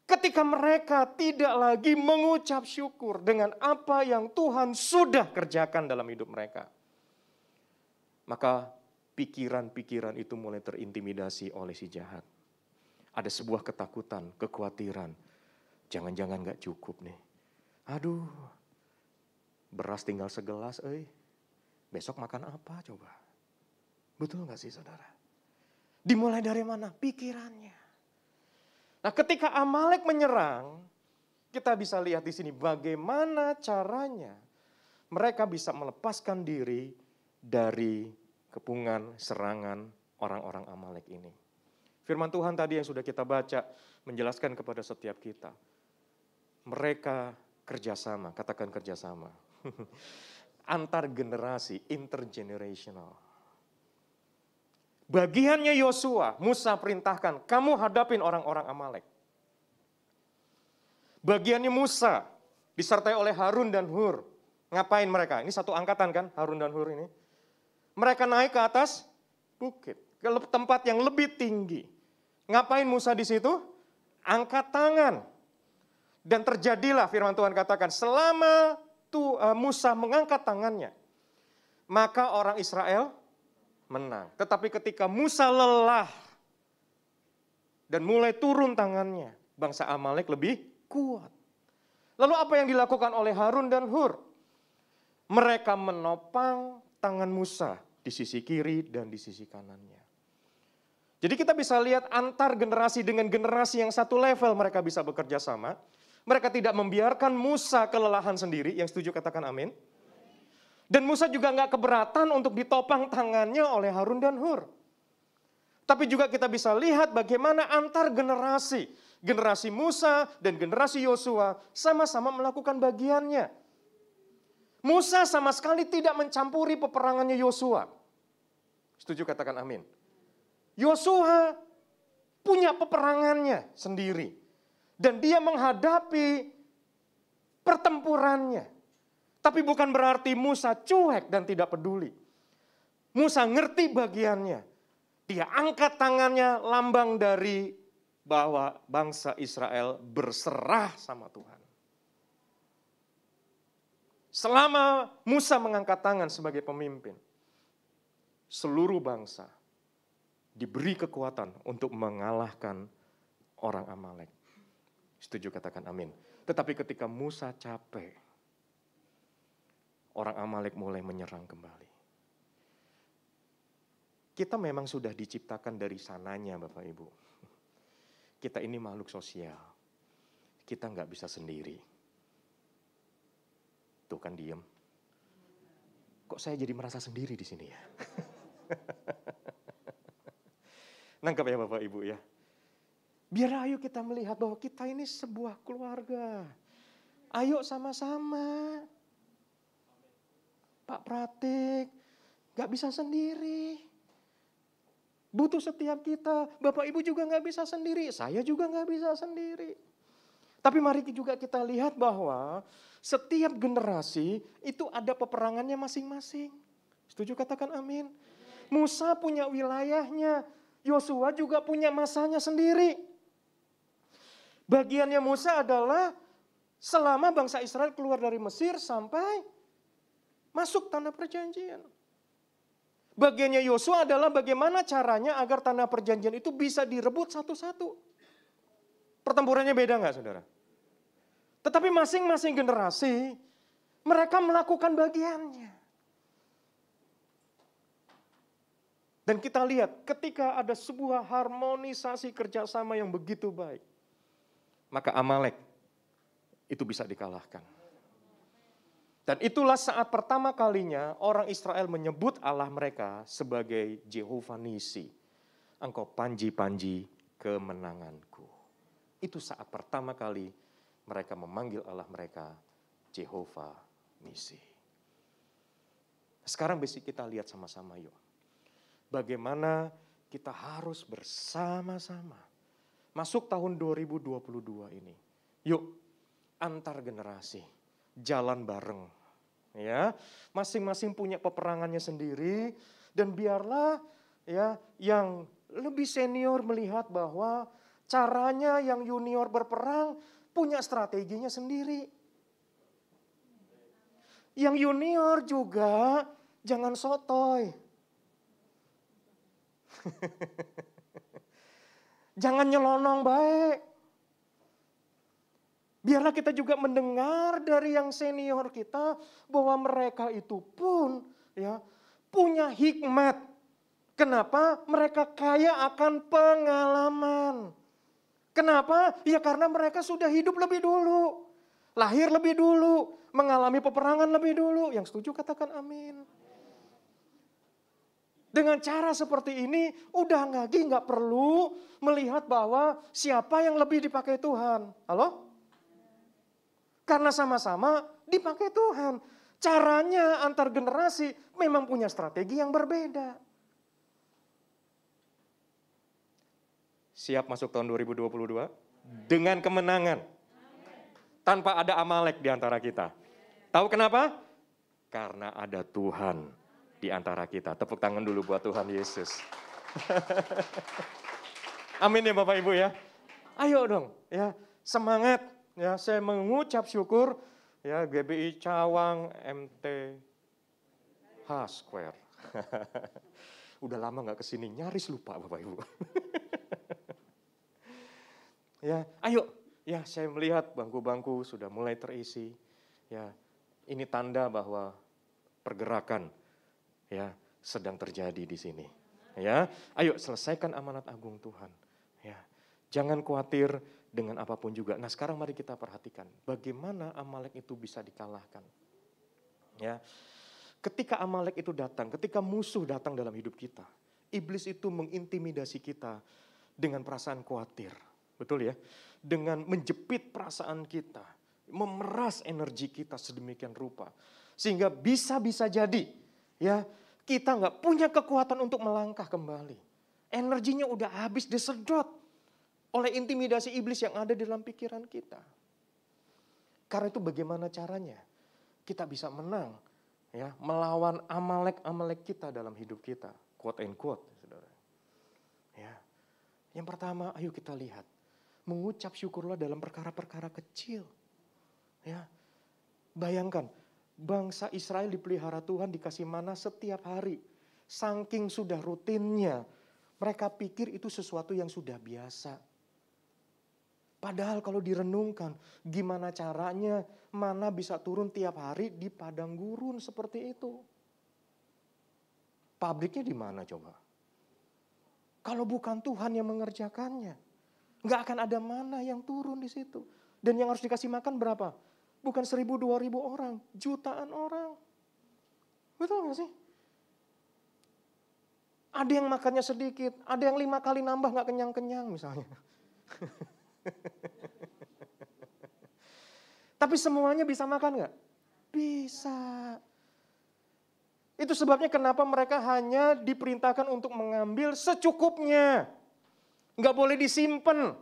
Ketika mereka tidak lagi mengucap syukur dengan apa yang Tuhan sudah kerjakan dalam hidup mereka, maka pikiran-pikiran itu mulai terintimidasi oleh si jahat. Ada sebuah ketakutan, kekhawatiran. Jangan-jangan gak cukup nih. Aduh, beras tinggal segelas, besok makan apa coba? Betul gak sih saudara? Dimulai dari mana? Pikirannya. Nah, ketika Amalek menyerang, kita bisa lihat di sini bagaimana caranya mereka bisa melepaskan diri dari kepungan serangan orang-orang Amalek ini. Firman Tuhan tadi yang sudah kita baca menjelaskan kepada setiap kita. Mereka kerjasama, katakan kerjasama. Antar generasi, intergenerational. Bagiannya Yosua, Musa perintahkan, kamu hadapin orang-orang Amalek. Bagiannya Musa, disertai oleh Harun dan Hur. Ngapain mereka? Ini satu angkatan kan, Harun dan Hur ini. Mereka naik ke atas bukit, ke tempat yang lebih tinggi. Ngapain Musa di situ? Angkat tangan. Dan terjadilah firman Tuhan katakan, selama Musa mengangkat tangannya, maka orang Israel menang. Tetapi ketika Musa lelah dan mulai turun tangannya, bangsa Amalek lebih kuat. Lalu apa yang dilakukan oleh Harun dan Hur? Mereka menopang tangan Musa di sisi kiri dan di sisi kanannya. Jadi kita bisa lihat antar generasi dengan generasi yang satu level mereka bisa bekerja sama. Mereka tidak membiarkan Musa kelelahan sendiri. Yang setuju katakan amin. Dan Musa juga nggak keberatan untuk ditopang tangannya oleh Harun dan Hur. Tapi juga kita bisa lihat bagaimana antar generasi. Generasi Musa dan generasi Yosua sama-sama melakukan bagiannya. Musa sama sekali tidak mencampuri peperangannya Yosua. Setuju katakan amin. Yosua punya peperangannya sendiri. Dan dia menghadapi pertempurannya. Tapi bukan berarti Musa cuek dan tidak peduli. Musa ngerti bagiannya. Dia angkat tangannya lambang dari bahwa bangsa Israel berserah sama Tuhan. Selama Musa mengangkat tangan sebagai pemimpin, seluruh bangsa diberi kekuatan untuk mengalahkan orang Amalek. Setuju katakan amin. Tetapi ketika Musa capek, orang Amalek mulai menyerang kembali. Kita memang sudah diciptakan dari sananya Bapak Ibu. Kita ini makhluk sosial. Kita nggak bisa sendiri. Tuh kan diem. Kok saya jadi merasa sendiri di sini ya? Nangkep ya Bapak Ibu ya. Biar ayo kita melihat bahwa kita ini sebuah keluarga. Ayo sama-sama. Pak Pratik, gak bisa sendiri. Butuh setiap kita. Bapak Ibu juga gak bisa sendiri. Saya juga gak bisa sendiri. Tapi mari juga kita lihat bahwa setiap generasi itu ada peperangannya masing-masing. Setuju, katakan amin. Musa punya wilayahnya, Yosua juga punya masanya sendiri. Bagiannya Musa adalah selama bangsa Israel keluar dari Mesir sampai masuk tanah perjanjian. Bagiannya Yosua adalah bagaimana caranya agar tanah perjanjian itu bisa direbut satu-satu. Pertempurannya beda nggak, saudara? Tetapi masing-masing generasi mereka melakukan bagiannya. Dan kita lihat ketika ada sebuah harmonisasi kerjasama yang begitu baik, maka Amalek itu bisa dikalahkan. Dan itulah saat pertama kalinya orang Israel menyebut Allah mereka sebagai Jehovah Nisi. Engkau panji-panji kemenanganku. Itu saat pertama kali mereka memanggil Allah mereka Jehovah Nisi. Sekarang basic kita lihat sama-sama yuk. Bagaimana kita harus bersama-sama masuk tahun 2022 ini. Yuk, antar generasi, jalan bareng. Ya, masing-masing punya peperangannya sendiri dan biarlah ya yang lebih senior melihat bahwa caranya yang junior berperang punya strateginya sendiri. Yang junior juga jangan sotoy. Jangan nyelonong baik. Biarlah kita juga mendengar dari yang senior kita bahwa mereka itu pun ya punya hikmat. Kenapa? Mereka kaya akan pengalaman. Kenapa? Ya karena mereka sudah hidup lebih dulu. Lahir lebih dulu. Mengalami peperangan lebih dulu. Yang setuju katakan amin. Dengan cara seperti ini, udah nggak perlu melihat bahwa siapa yang lebih dipakai Tuhan. Halo? Karena sama-sama dipakai Tuhan. Caranya antar generasi memang punya strategi yang berbeda. Siap masuk tahun 2022? Dengan kemenangan. Tanpa ada Amalek di antara kita. Tahu kenapa? Karena ada Tuhan di antara kita. Tepuk tangan dulu buat Tuhan Yesus. Amin ya Bapak Ibu ya. Ayo dong ya, semangat ya. Saya mengucap syukur ya GBI Cawang MTH Square. Udah lama nggak kesini, nyaris lupa Bapak Ibu. Ya, ayo ya, saya melihat bangku-bangku sudah mulai terisi. Ya, ini tanda bahwa pergerakan ya sedang terjadi di sini. Ya, ayo selesaikan amanat agung Tuhan. Ya, jangan khawatir dengan apapun juga. Nah, sekarang mari kita perhatikan bagaimana Amalek itu bisa dikalahkan. Ya, ketika Amalek itu datang, ketika musuh datang dalam hidup kita, iblis itu mengintimidasi kita dengan perasaan khawatir, betul ya? Dengan menjepit perasaan kita, memeras energi kita sedemikian rupa, sehingga bisa jadi, ya. Kita nggak punya kekuatan untuk melangkah kembali. Energinya udah habis disedot oleh intimidasi iblis yang ada di dalam pikiran kita. Karena itu bagaimana caranya kita bisa menang ya, melawan Amalek kita dalam hidup kita. Quote and quote, saudara. Ya. Yang pertama, ayo kita lihat. Mengucap syukurlah dalam perkara-perkara kecil. Ya. Bayangkan. Bangsa Israel dipelihara Tuhan, dikasih mana setiap hari. Saking sudah rutinnya, mereka pikir itu sesuatu yang sudah biasa. Padahal kalau direnungkan, gimana caranya mana bisa turun tiap hari di padang gurun seperti itu. Pabriknya di mana coba? Kalau bukan Tuhan yang mengerjakannya, nggak akan ada mana yang turun di situ. Dan yang harus dikasih makan berapa? Bukan 1.000-2.000 orang, jutaan orang. Betul gak sih? Ada yang makannya sedikit, ada yang 5 kali nambah gak kenyang-kenyang misalnya. Tapi semuanya bisa makan gak? Bisa. Itu sebabnya kenapa mereka hanya diperintahkan untuk mengambil secukupnya. Gak boleh disimpan.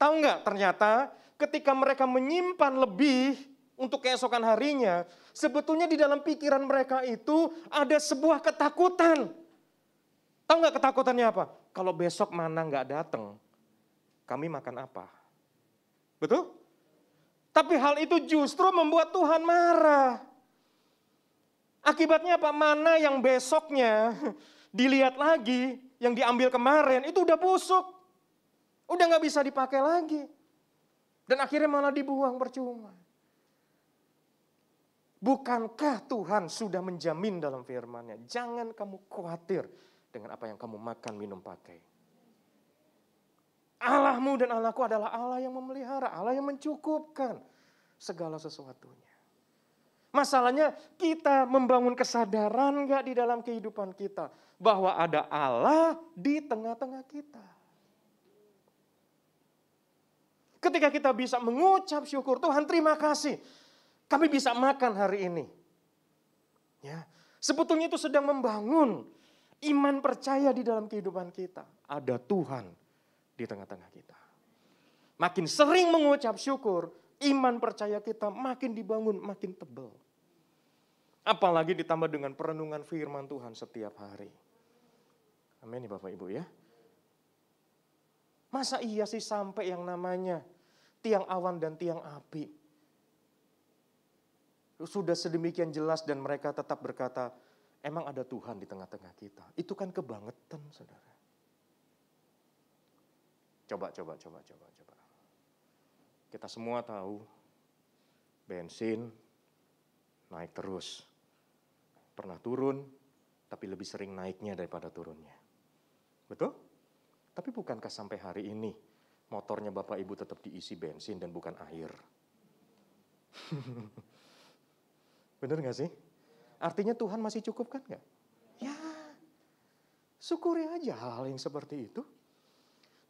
Tahu gak ternyata ketika mereka menyimpan lebih untuk keesokan harinya, sebetulnya di dalam pikiran mereka itu ada sebuah ketakutan. Tahu nggak ketakutannya apa? Kalau besok mana nggak datang, kami makan apa? Betul? Tapi hal itu justru membuat Tuhan marah. Akibatnya apa? Mana yang besoknya dilihat lagi, yang diambil kemarin itu udah busuk. Udah nggak bisa dipakai lagi. Dan akhirnya malah dibuang percuma. Bukankah Tuhan sudah menjamin dalam firman-Nya, jangan kamu khawatir dengan apa yang kamu makan, minum, pakai. Allahmu dan Allahku adalah Allah yang memelihara, Allah yang mencukupkan segala sesuatunya. Masalahnya kita membangun kesadaran gak di dalam kehidupan kita bahwa ada Allah di tengah-tengah kita. Ketika kita bisa mengucap syukur, Tuhan terima kasih, kami bisa makan hari ini. Ya, sebetulnya itu sedang membangun iman percaya di dalam kehidupan kita. Ada Tuhan di tengah-tengah kita. Makin sering mengucap syukur, iman percaya kita makin dibangun, makin tebal. Apalagi ditambah dengan perenungan firman Tuhan setiap hari. Amin ya Bapak Ibu ya. Masa iya sih sampai yang namanya tiang awan dan tiang api sudah sedemikian jelas dan mereka tetap berkata, emang ada Tuhan di tengah-tengah kita. Itu kan kebangetan, saudara. Coba. Kita semua tahu bensin naik terus. Pernah turun, tapi lebih sering naiknya daripada turunnya. Betul? Tapi bukankah sampai hari ini motornya Bapak Ibu tetap diisi bensin dan bukan air? Benar gak sih? Artinya Tuhan masih cukup kan gak? Ya, syukuri aja hal-hal yang seperti itu.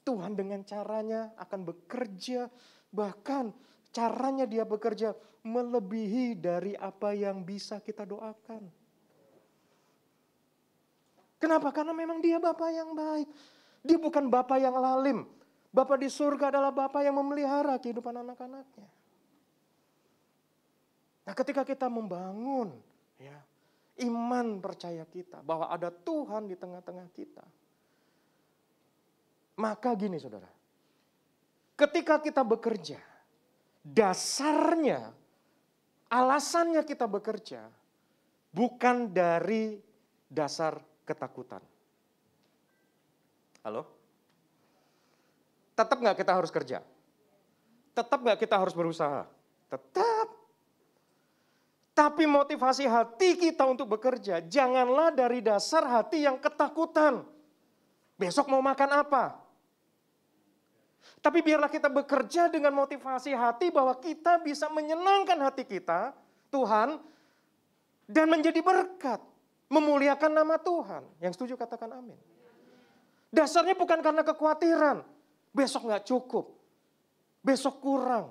Tuhan dengan caranya akan bekerja, bahkan caranya dia bekerja melebihi dari apa yang bisa kita doakan. Kenapa? Karena memang dia Bapa yang baik. Dia bukan Bapa yang lalim. Bapa di surga adalah Bapa yang memelihara kehidupan anak-anaknya. Nah, ketika kita membangun ya, iman percaya kita bahwa ada Tuhan di tengah-tengah kita. Maka gini saudara, ketika kita bekerja, dasarnya, alasannya kita bekerja bukan dari dasar ketakutan. Halo? Tetap gak kita harus kerja? Tetap gak kita harus berusaha? Tetap. Tapi motivasi hati kita untuk bekerja, janganlah dari dasar hati yang ketakutan. Besok mau makan apa? Tapi biarlah kita bekerja dengan motivasi hati bahwa kita bisa menyenangkan hati kita, Tuhan, dan menjadi berkat, memuliakan nama Tuhan. Yang setuju katakan amin. Dasarnya bukan karena kekhawatiran, besok gak cukup, besok kurang.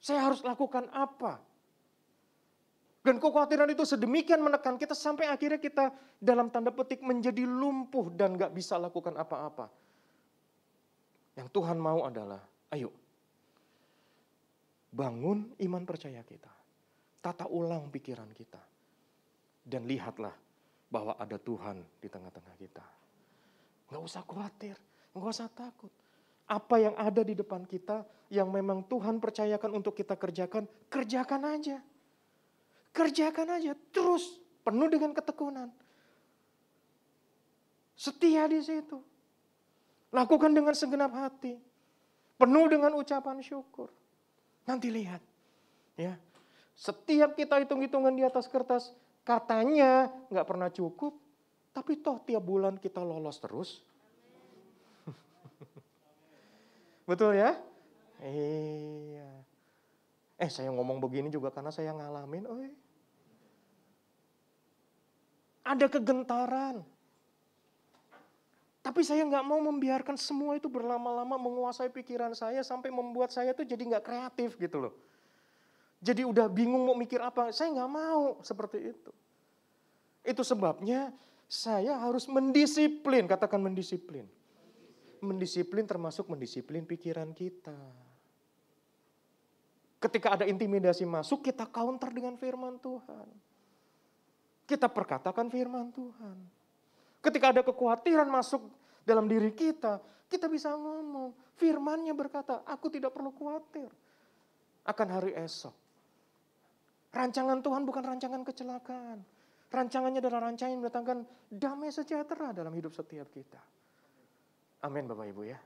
Saya harus lakukan apa? Dan kekhawatiran itu sedemikian menekan kita sampai akhirnya kita dalam tanda petik menjadi lumpuh dan gak bisa lakukan apa-apa. Yang Tuhan mau adalah, ayo bangun iman percaya kita. Tata ulang pikiran kita. Dan lihatlah bahwa ada Tuhan di tengah-tengah kita. Gak usah khawatir, gak usah takut. Apa yang ada di depan kita yang memang Tuhan percayakan untuk kita kerjakan, kerjakan aja. Kerjakan aja, terus penuh dengan ketekunan. Setia di situ. Lakukan dengan segenap hati. Penuh dengan ucapan syukur. Nanti lihat. Ya, setiap kita hitung-hitungan di atas kertas, katanya gak pernah cukup, tapi toh tiap bulan kita lolos terus. Betul ya? Iya. Saya ngomong begini juga karena saya ngalamin. Ada kegentaran. Tapi saya nggak mau membiarkan semua itu berlama-lama menguasai pikiran saya sampai membuat saya tuh jadi nggak kreatif gitu loh. Jadi udah bingung mau mikir apa. Saya nggak mau seperti itu. Itu sebabnya saya harus mendisiplin, katakan mendisiplin. Mendisiplin termasuk mendisiplin pikiran kita. Ketika ada intimidasi masuk, kita counter dengan firman Tuhan. Kita perkatakan firman Tuhan. Ketika ada kekhawatiran masuk dalam diri kita bisa ngomong. Firman-Nya berkata, aku tidak perlu khawatir akan hari esok. Rancangan Tuhan bukan rancangan kecelakaan. Rancangannya adalah rancangan yang mendatangkan damai sejahtera dalam hidup setiap kita. Amin Bapak Ibu ya.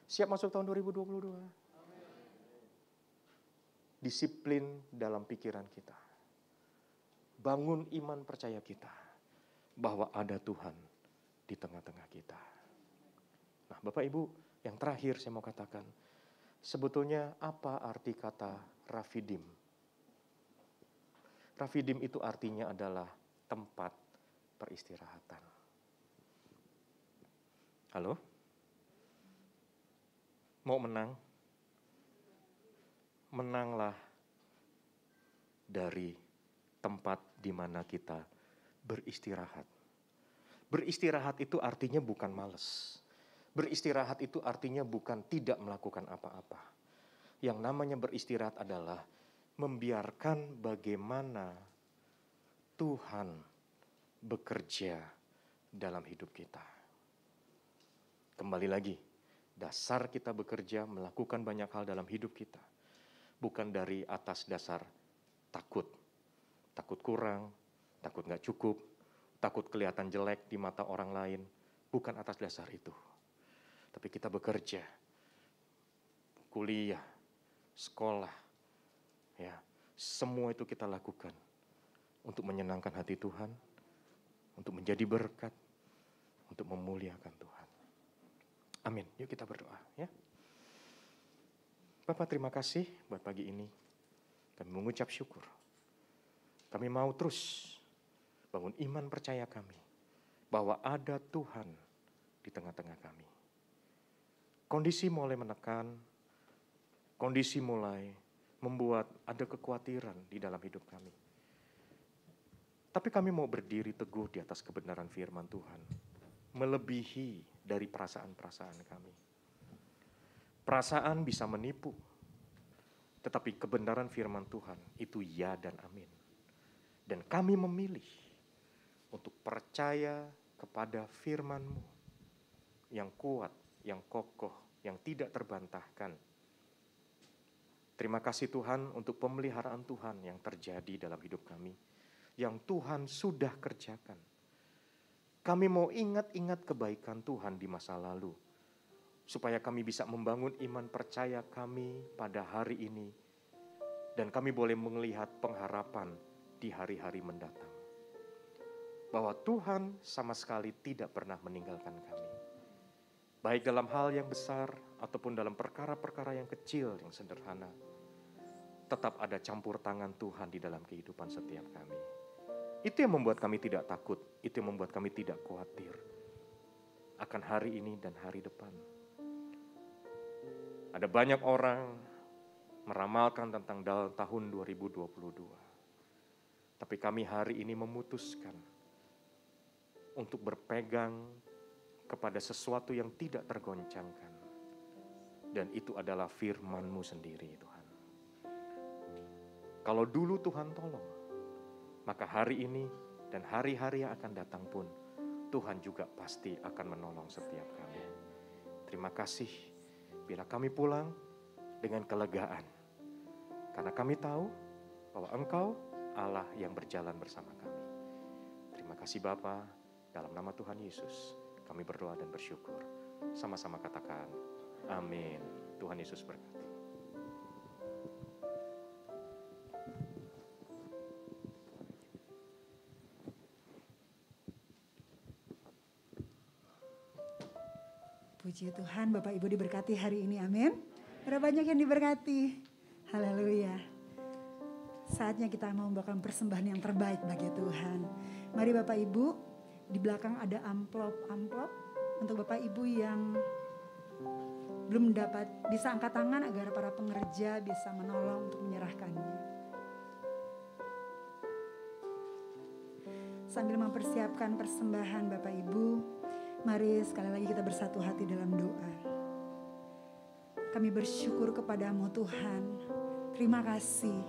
Siap masuk tahun 2022. Disiplin dalam pikiran kita. Bangun iman percaya kita bahwa ada Tuhan di tengah-tengah kita. Nah Bapak Ibu, yang terakhir saya mau katakan, sebetulnya apa arti kata Rafidim? Rafidim itu artinya adalah tempat peristirahatan. Halo? Mau menang? Menanglah dari tempat di mana kita beristirahat. Beristirahat itu artinya bukan malas. Beristirahat itu artinya bukan tidak melakukan apa-apa. Yang namanya beristirahat adalah membiarkan bagaimana Tuhan bekerja dalam hidup kita. Kembali lagi, dasar kita bekerja melakukan banyak hal dalam hidup kita. Bukan dari atas dasar takut. Takut kurang, takut gak cukup, takut kelihatan jelek di mata orang lain. Bukan atas dasar itu. Tapi kita bekerja, kuliah, sekolah, ya, semua itu kita lakukan untuk menyenangkan hati Tuhan, untuk menjadi berkat, untuk memuliakan Tuhan. Amin. Yuk kita berdoa ya. Bapak terima kasih buat pagi ini. Kami mengucap syukur. Kami mau terus bangun iman percaya kami bahwa ada Tuhan di tengah-tengah kami. Kondisi mulai menekan, kondisi mulai membuat ada kekhawatiran di dalam hidup kami. Tapi kami mau berdiri teguh di atas kebenaran firman Tuhan, melebihi dari perasaan-perasaan kami. Perasaan bisa menipu, tetapi kebenaran firman Tuhan itu ya dan amin. Dan kami memilih untuk percaya kepada firman-Mu yang kuat, yang kokoh, yang tidak terbantahkan. Terima kasih Tuhan untuk pemeliharaan Tuhan yang terjadi dalam hidup kami, yang Tuhan sudah kerjakan. Kami mau ingat-ingat kebaikan Tuhan di masa lalu, supaya kami bisa membangun iman percaya kami pada hari ini, dan kami boleh melihat pengharapan di hari-hari mendatang. Bahwa Tuhan sama sekali tidak pernah meninggalkan kami. Baik dalam hal yang besar ataupun dalam perkara-perkara yang kecil, yang sederhana. Tetap ada campur tangan Tuhan di dalam kehidupan setiap kami. Itu yang membuat kami tidak takut, itu yang membuat kami tidak khawatir akan hari ini dan hari depan. Ada banyak orang meramalkan tentang tahun 2022. Tapi kami hari ini memutuskan untuk berpegang kepada sesuatu yang tidak tergoncangkan. Dan itu adalah firman-Mu sendiri Tuhan. Kalau dulu Tuhan tolong, maka hari ini dan hari-hari yang akan datang pun Tuhan juga pasti akan menolong setiap kami. Terima kasih bila kami pulang dengan kelegaan. Karena kami tahu bahwa Engkau Allah yang berjalan bersama kami. Terima kasih Bapa, dalam nama Tuhan Yesus kami berdoa dan bersyukur. Sama-sama katakan amin. Tuhan Yesus berkati. Puji Tuhan, Bapak Ibu diberkati hari ini, amin. Ada banyak yang diberkati, haleluya. Saatnya kita mau membawakan persembahan yang terbaik bagi Tuhan. Mari Bapak Ibu, di belakang ada amplop untuk Bapak Ibu yang belum dapat, bisa angkat tangan agar para pengerja bisa menolong untuk menyerahkannya. Sambil mempersiapkan persembahan Bapak Ibu, Mari sekali lagi kita bersatu hati dalam doa. Kami bersyukur kepadamu Tuhan. Terima kasih.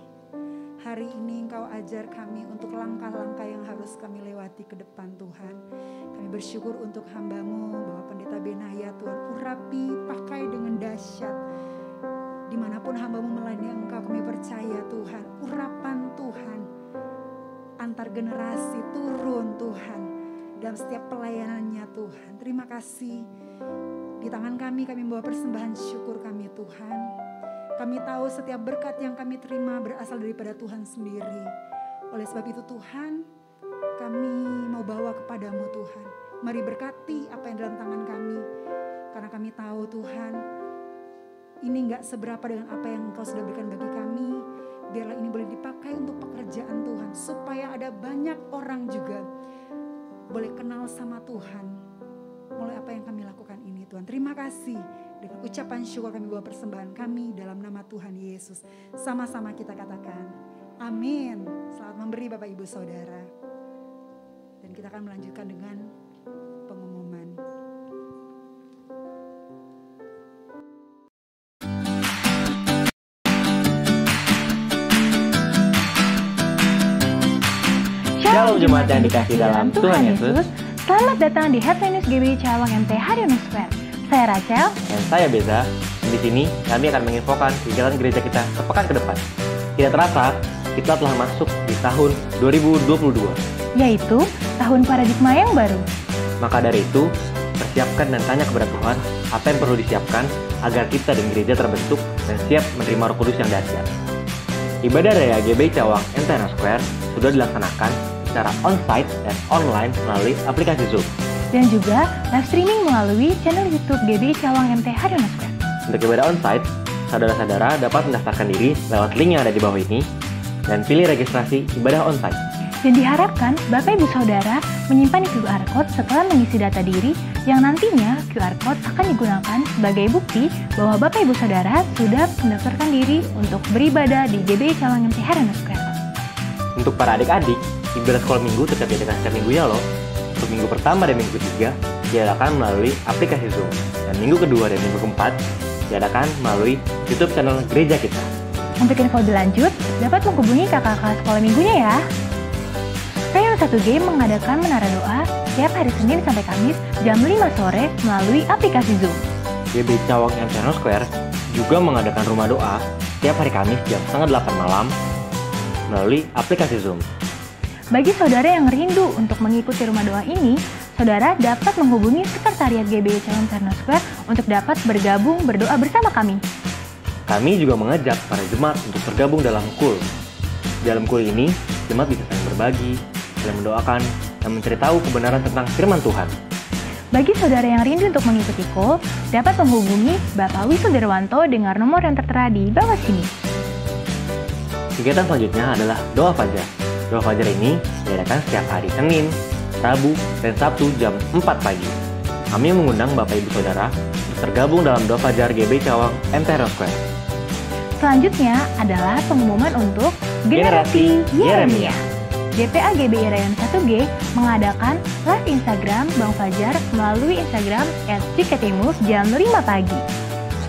Hari ini Engkau ajar kami untuk langkah-langkah yang harus kami lewati ke depan Tuhan. Kami bersyukur untuk hamba-Mu bahwa Pendeta Benaya Tuhan urapi, pakai dengan dahsyat. Dimanapun hamba-Mu melayani Engkau, kami percaya Tuhan, urapan Tuhan antar generasi turun Tuhan dalam setiap pelayanannya Tuhan. Terima kasih. Di tangan kami membawa persembahan syukur kami Tuhan. Kami tahu setiap berkat yang kami terima berasal daripada Tuhan sendiri. Oleh sebab itu Tuhan, kami mau bawa kepadamu Tuhan. Mari berkati apa yang dalam tangan kami. Karena kami tahu Tuhan, ini gak seberapa dengan apa yang Engkau sudah berikan bagi kami. Biarlah ini boleh dipakai untuk pekerjaan Tuhan. Supaya ada banyak orang juga boleh kenal sama Tuhan. Mulai apa yang kami lakukan ini Tuhan. Terima kasih. Dengan ucapan syukur kami bawa persembahan kami dalam nama Tuhan Yesus. Sama-sama kita katakan amin. Selamat memberi Bapak Ibu Saudara. Dan kita akan melanjutkan dengan pengumuman. Shalom jemaat yang dikasihi dalam Tuhan Yesus. Selamat datang di Headline News GBI Cawang MT Haryono Square. Saya Rachel. Dan saya Beza. Di sini kami akan menginfokan kegiatan gereja kita sepekan ke depan. Tidak terasa, kita telah masuk di tahun 2022. Yaitu tahun paradigma yang baru. Maka dari itu, persiapkan dan tanya kepada Tuhan apa yang perlu disiapkan agar kita dan gereja terbentuk dan siap menerima Roh Kudus yang dahsyat. Ibadah Raya GBI Cawang MT Haryono Square sudah dilaksanakan secara on-site dan online melalui aplikasi Zoom. Dan juga live streaming melalui channel YouTube GBI Cawang MT Haryono Square. Untuk ibadah on-site, saudara-saudara dapat mendaftarkan diri lewat link yang ada di bawah ini dan pilih registrasi ibadah on-site. Dan diharapkan Bapak Ibu Saudara menyimpan QR Code setelah mengisi data diri yang nantinya QR Code akan digunakan sebagai bukti bahwa Bapak Ibu Saudara sudah mendaftarkan diri untuk beribadah di GBI Cawang MT Haryono Square. Untuk para adik-adik, ibadah sekolah minggu tetap diadakan setiap minggunya loh. Untuk minggu pertama dan minggu ketiga diadakan melalui aplikasi Zoom. Dan minggu kedua dan minggu keempat diadakan melalui YouTube channel gereja kita. Untuk info lebih lanjut, dapat menghubungi kakak-kakak sekolah minggunya ya. Rayon 1G mengadakan menara doa setiap hari Senin sampai Kamis jam 5 sore melalui aplikasi Zoom. GBI Cawang MT Haryono Square juga mengadakan rumah doa setiap hari Kamis jam 7:30 malam melalui aplikasi Zoom. Bagi saudara yang rindu untuk mengikuti rumah doa ini, saudara dapat menghubungi Sekretariat GBI Cawang MT Haryono Square untuk dapat bergabung berdoa bersama kami. Kami juga mengajak para jemaat untuk bergabung dalam KUL. Dalam KUL ini, jemaat bisa saling berbagi, saling mendoakan, dan mencari tahu kebenaran tentang firman Tuhan. Bagi saudara yang rindu untuk mengikuti KUL, dapat menghubungi Bapak Wisudarwanto dengan nomor yang tertera di bawah sini. Kegiatan selanjutnya adalah doa fajar. Doa fajar ini diadakan setiap hari Senin, Rabu, dan Sabtu jam 4 pagi. Kami mengundang Bapak Ibu Saudara untuk tergabung dalam doa fajar GBI Cawang MT Haryono Square. Selanjutnya adalah pengumuman untuk Generasi Yeremia. DPA GBI Rayon 1G mengadakan live Instagram Bang Fajar melalui Instagram @jktimove jam 5 pagi.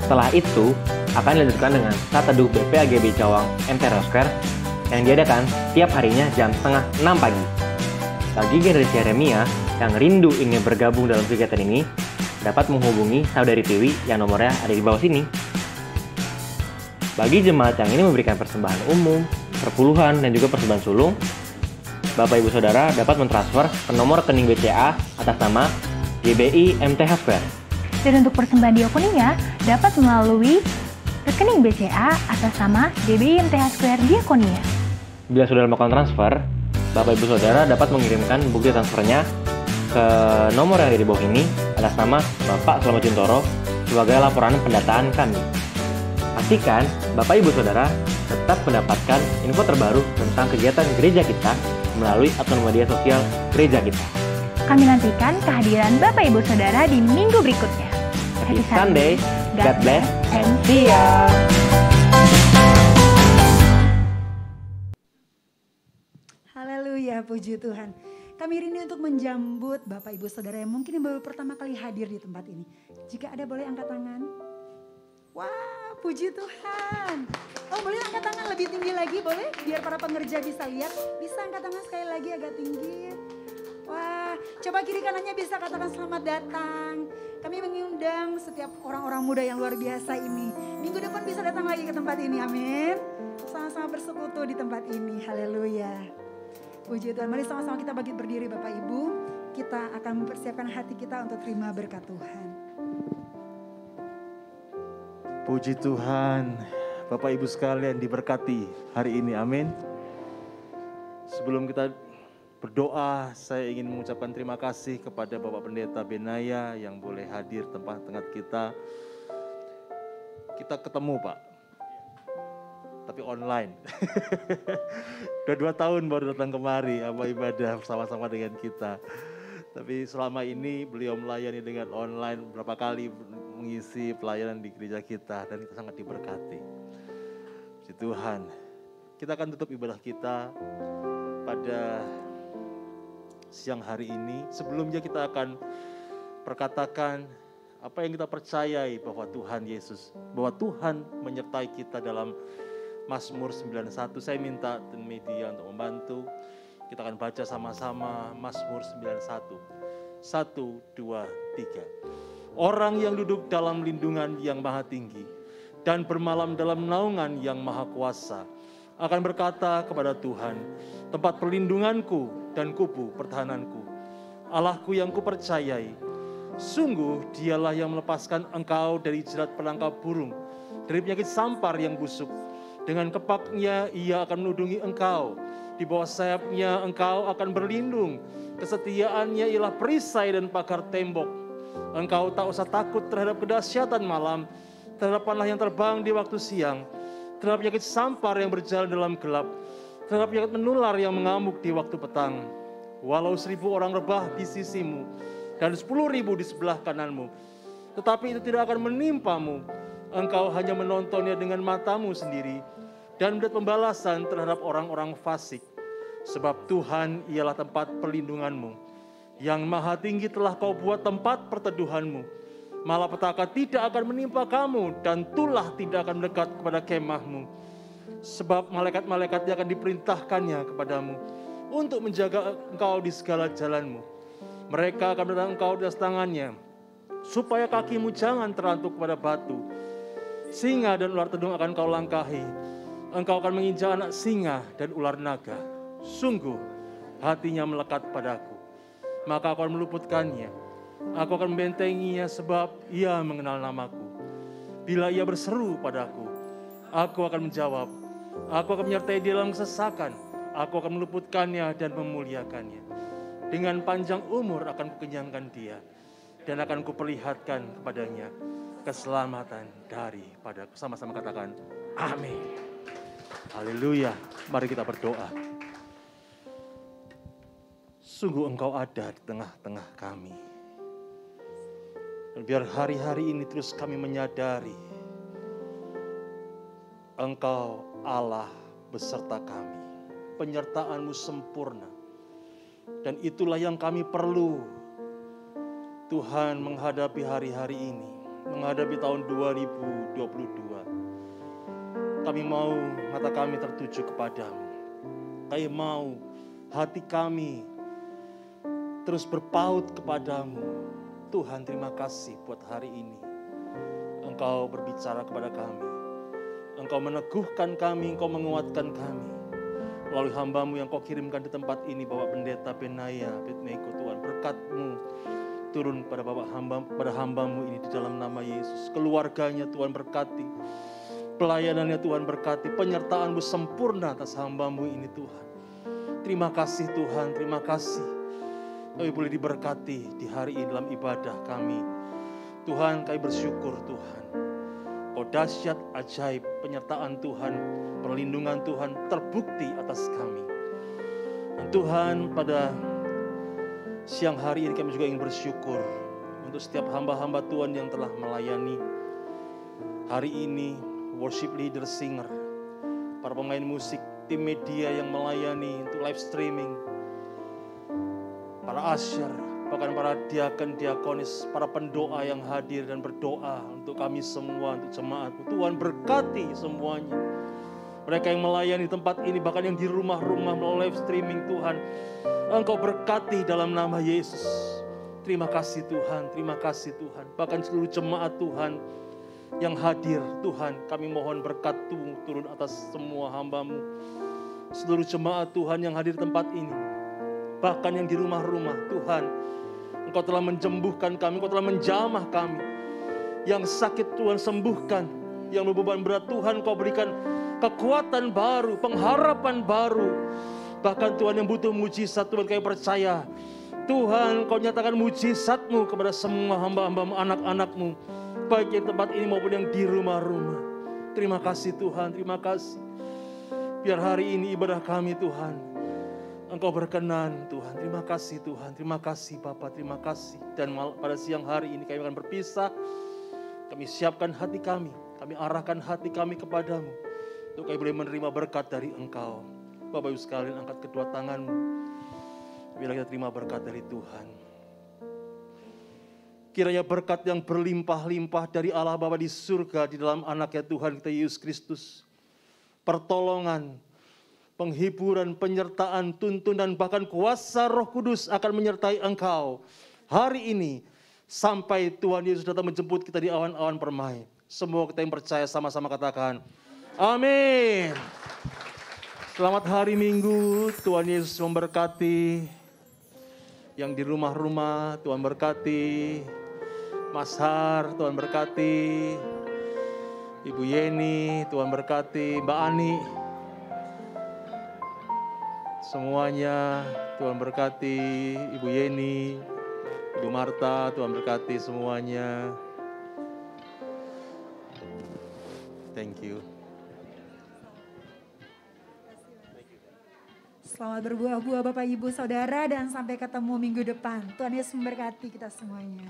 Setelah itu, akan dilanjutkan dengan saat teduh BPA GBI Cawang MT Haryono Square yang diadakan tiap harinya jam 5:30 pagi. Bagi generasi Yeremia yang rindu ingin bergabung dalam kegiatan ini, dapat menghubungi Saudari Tiwi yang nomornya ada di bawah sini. Bagi jemaat yang ingin memberikan persembahan umum, perpuluhan, dan juga persembahan sulung, Bapak Ibu Saudara dapat mentransfer ke nomor rekening BCA atas nama GBI MTH Square. Dan untuk persembahan diakonia dapat melalui rekening BCA atas nama GBI MTH Square Diakonia. Bila sudah melakukan transfer, Bapak Ibu Saudara dapat mengirimkan bukti transfernya ke nomor yang ada di bawah ini atas nama Bapak Slamet Juntoro sebagai laporan pendataan kami. Pastikan Bapak Ibu Saudara tetap mendapatkan info terbaru tentang kegiatan gereja kita melalui akun media sosial gereja kita. Kami nantikan kehadiran Bapak Ibu Saudara di minggu berikutnya. Happy Sunday, God bless, and see ya. Haleluya, puji Tuhan. Kami rindu untuk menjambut Bapak Ibu Saudara yang mungkin baru pertama kali hadir di tempat ini. Jika ada boleh angkat tangan. Wah, puji Tuhan. Oh, boleh angkat tangan lebih tinggi lagi, boleh? Biar para pengerja bisa lihat. Bisa angkat tangan sekali lagi agak tinggi. Wah, coba kiri kanannya bisa katakan selamat datang. Kami mengundang setiap orang-orang muda yang luar biasa ini. Minggu depan bisa datang lagi ke tempat ini, amin. Sama-sama bersekutu di tempat ini, haleluya. Puji Tuhan, mari sama-sama kita bangkit berdiri Bapak Ibu. Kita akan mempersiapkan hati kita untuk terima berkat Tuhan. Puji Tuhan, Bapak Ibu sekalian diberkati hari ini, amin. Sebelum kita berdoa, saya ingin mengucapkan terima kasih kepada Bapak Pendeta Benaya yang boleh hadir tengah kita. Kita ketemu Pak, tapi online. Udah 2 tahun baru datang kemari, ibadah bersama-sama dengan kita. Tapi selama ini beliau melayani dengan online, berapa kali mengisi pelayanan di gereja kita, dan kita sangat diberkati. Puji Tuhan, kita akan tutup ibadah kita pada siang hari ini. Sebelumnya kita akan perkatakan apa yang kita percayai bahwa Tuhan Yesus, bahwa Tuhan menyertai kita dalam Mazmur 91. Saya minta tim media untuk membantu. Kita akan baca sama-sama Mazmur 91. 1, 2, 3. Orang yang duduk dalam lindungan yang maha tinggi dan bermalam dalam naungan yang maha kuasa akan berkata kepada Tuhan, tempat perlindunganku dan kubu pertahananku, Allahku yang kupercayai. Sungguh dialah yang melepaskan engkau dari jerat pelangkap burung, dari penyakit sampar yang busuk. Dengan kepaknya ia akan menudungi engkau, di bawah sayapnya engkau akan berlindung. Kesetiaannya ialah perisai dan pagar tembok. Engkau tak usah takut terhadap kedahsyatan malam, terhadap panah yang terbang di waktu siang, terhadap penyakit sampar yang berjalan dalam gelap, terhadap penyakit menular yang mengamuk di waktu petang. Walau 1000 orang rebah di sisimu dan 10.000 di sebelah kananmu, tetapi itu tidak akan menimpamu. Engkau hanya menontonnya dengan matamu sendiri dan melihat pembalasan terhadap orang-orang fasik. Sebab Tuhan ialah tempat perlindunganmu. Yang maha tinggi telah kau buat tempat perteduhanmu. Malapetaka tidak akan menimpa kamu dan tulah tidak akan mendekat kepada kemahmu. Sebab malaikat-malaikatnya akan diperintahkannya kepadamu untuk menjaga engkau di segala jalanmu. Mereka akan menentang engkau di atas tangannya, supaya kakimu jangan terantuk kepada batu. Singa dan ular tedung akan kau langkahi. Engkau akan menginjak anak singa dan ular naga. Sungguh hatinya melekat padaku, maka aku akan meluputkannya. Aku akan membentenginya sebab ia mengenal namaku. Bila ia berseru padaku, aku akan menjawab. Aku akan menyertai dia dalam kesesakan. Aku akan meluputkannya dan memuliakannya. Dengan panjang umur akan kukenyangkan dia, dan akan kuperlihatkan kepadanya keselamatan daripadaku. Sama-sama katakan amin. Haleluya. Mari kita berdoa. Sungguh engkau ada di tengah-tengah kami. Dan biar hari-hari ini terus kami menyadari engkau Allah beserta kami. Penyertaan-Mu sempurna. Dan itulah yang kami perlu, Tuhan, menghadapi hari-hari ini, menghadapi tahun 2022. Kami mau mata kami tertuju kepadamu. Kami mau hati kami terus berpaut kepadamu. Tuhan, terima kasih buat hari ini. Engkau berbicara kepada kami. Engkau meneguhkan kami, Engkau menguatkan kami. Melalui hamba-Mu yang Kau kirimkan di tempat ini, Bapak Pendeta Benaya Abednego, Tuhan, berkat-Mu turun pada hamba-Mu ini di dalam nama Yesus. Keluarganya Tuhan berkati, pelayanannya Tuhan berkati, penyertaan-Mu sempurna atas hamba-Mu ini Tuhan. Terima kasih Tuhan, terima kasih. Kami boleh diberkati di hari ini dalam ibadah kami. Tuhan, kami bersyukur Tuhan. Kau dahsyat, ajaib, penyertaan Tuhan, perlindungan Tuhan terbukti atas kami. Dan Tuhan, pada siang hari ini kami juga ingin bersyukur untuk setiap hamba-hamba Tuhan yang telah melayani hari ini, worship leader, singer, para pemain musik, tim media yang melayani untuk live streaming. para asyar, bahkan para diaken, diakonis, para pendoa yang hadir dan berdoa untuk kami semua, untuk jemaat-Mu. Tuhan berkati semuanya. Mereka yang melayani tempat ini, bahkan yang di rumah-rumah melalui live streaming, Tuhan, Engkau berkati dalam nama Yesus. Terima kasih Tuhan, terima kasih Tuhan. Bahkan seluruh jemaat Tuhan yang hadir, Tuhan, kami mohon berkat-Mu turun atas semua hamba-Mu. Seluruh jemaat Tuhan yang hadir di tempat ini, bahkan yang di rumah-rumah, Tuhan, Engkau telah menjembuhkan kami, Engkau telah menjamah kami. Yang sakit Tuhan sembuhkan, yang beban berat Tuhan Engkau berikan kekuatan baru, pengharapan baru. Bahkan Tuhan yang butuh mujizat, Tuhan kami percaya, Tuhan Engkau nyatakan mujizat-Mu kepada semua hamba-hamba-Mu, anak-anak-Mu, baik yang tempat ini maupun yang di rumah-rumah. Terima kasih Tuhan, terima kasih. Biar hari ini ibadah kami Tuhan, Engkau berkenan Tuhan. Terima kasih Tuhan, terima kasih Bapa, terima kasih. Dan pada siang hari ini kami akan berpisah. Kami siapkan hati kami arahkan hati kami kepadamu, untuk kami boleh menerima berkat dari Engkau. Bapak Ibu sekalian, angkat kedua tanganmu, bila kita terima berkat dari Tuhan. Kiranya berkat yang berlimpah-limpah dari Allah Bapa di surga, di dalam anaknya Tuhan kita Yesus Kristus, pertolongan, penghiburan, penyertaan, tuntunan, bahkan kuasa Roh Kudus akan menyertai engkau hari ini, sampai Tuhan Yesus datang menjemput kita di awan-awan permai. Semua kita yang percaya sama-sama katakan, amin. Selamat hari Minggu, Tuhan Yesus memberkati. Yang di rumah-rumah, Tuhan berkati. Mas Har, Tuhan berkati. Ibu Yeni, Tuhan berkati. Mbak Ani, semuanya Tuhan berkati. Ibu Yeni, Ibu Marta, Tuhan berkati semuanya. Thank you. Selamat berbuah-buah Bapak Ibu Saudara, dan sampai ketemu minggu depan. Tuhan Yesus memberkati kita semuanya.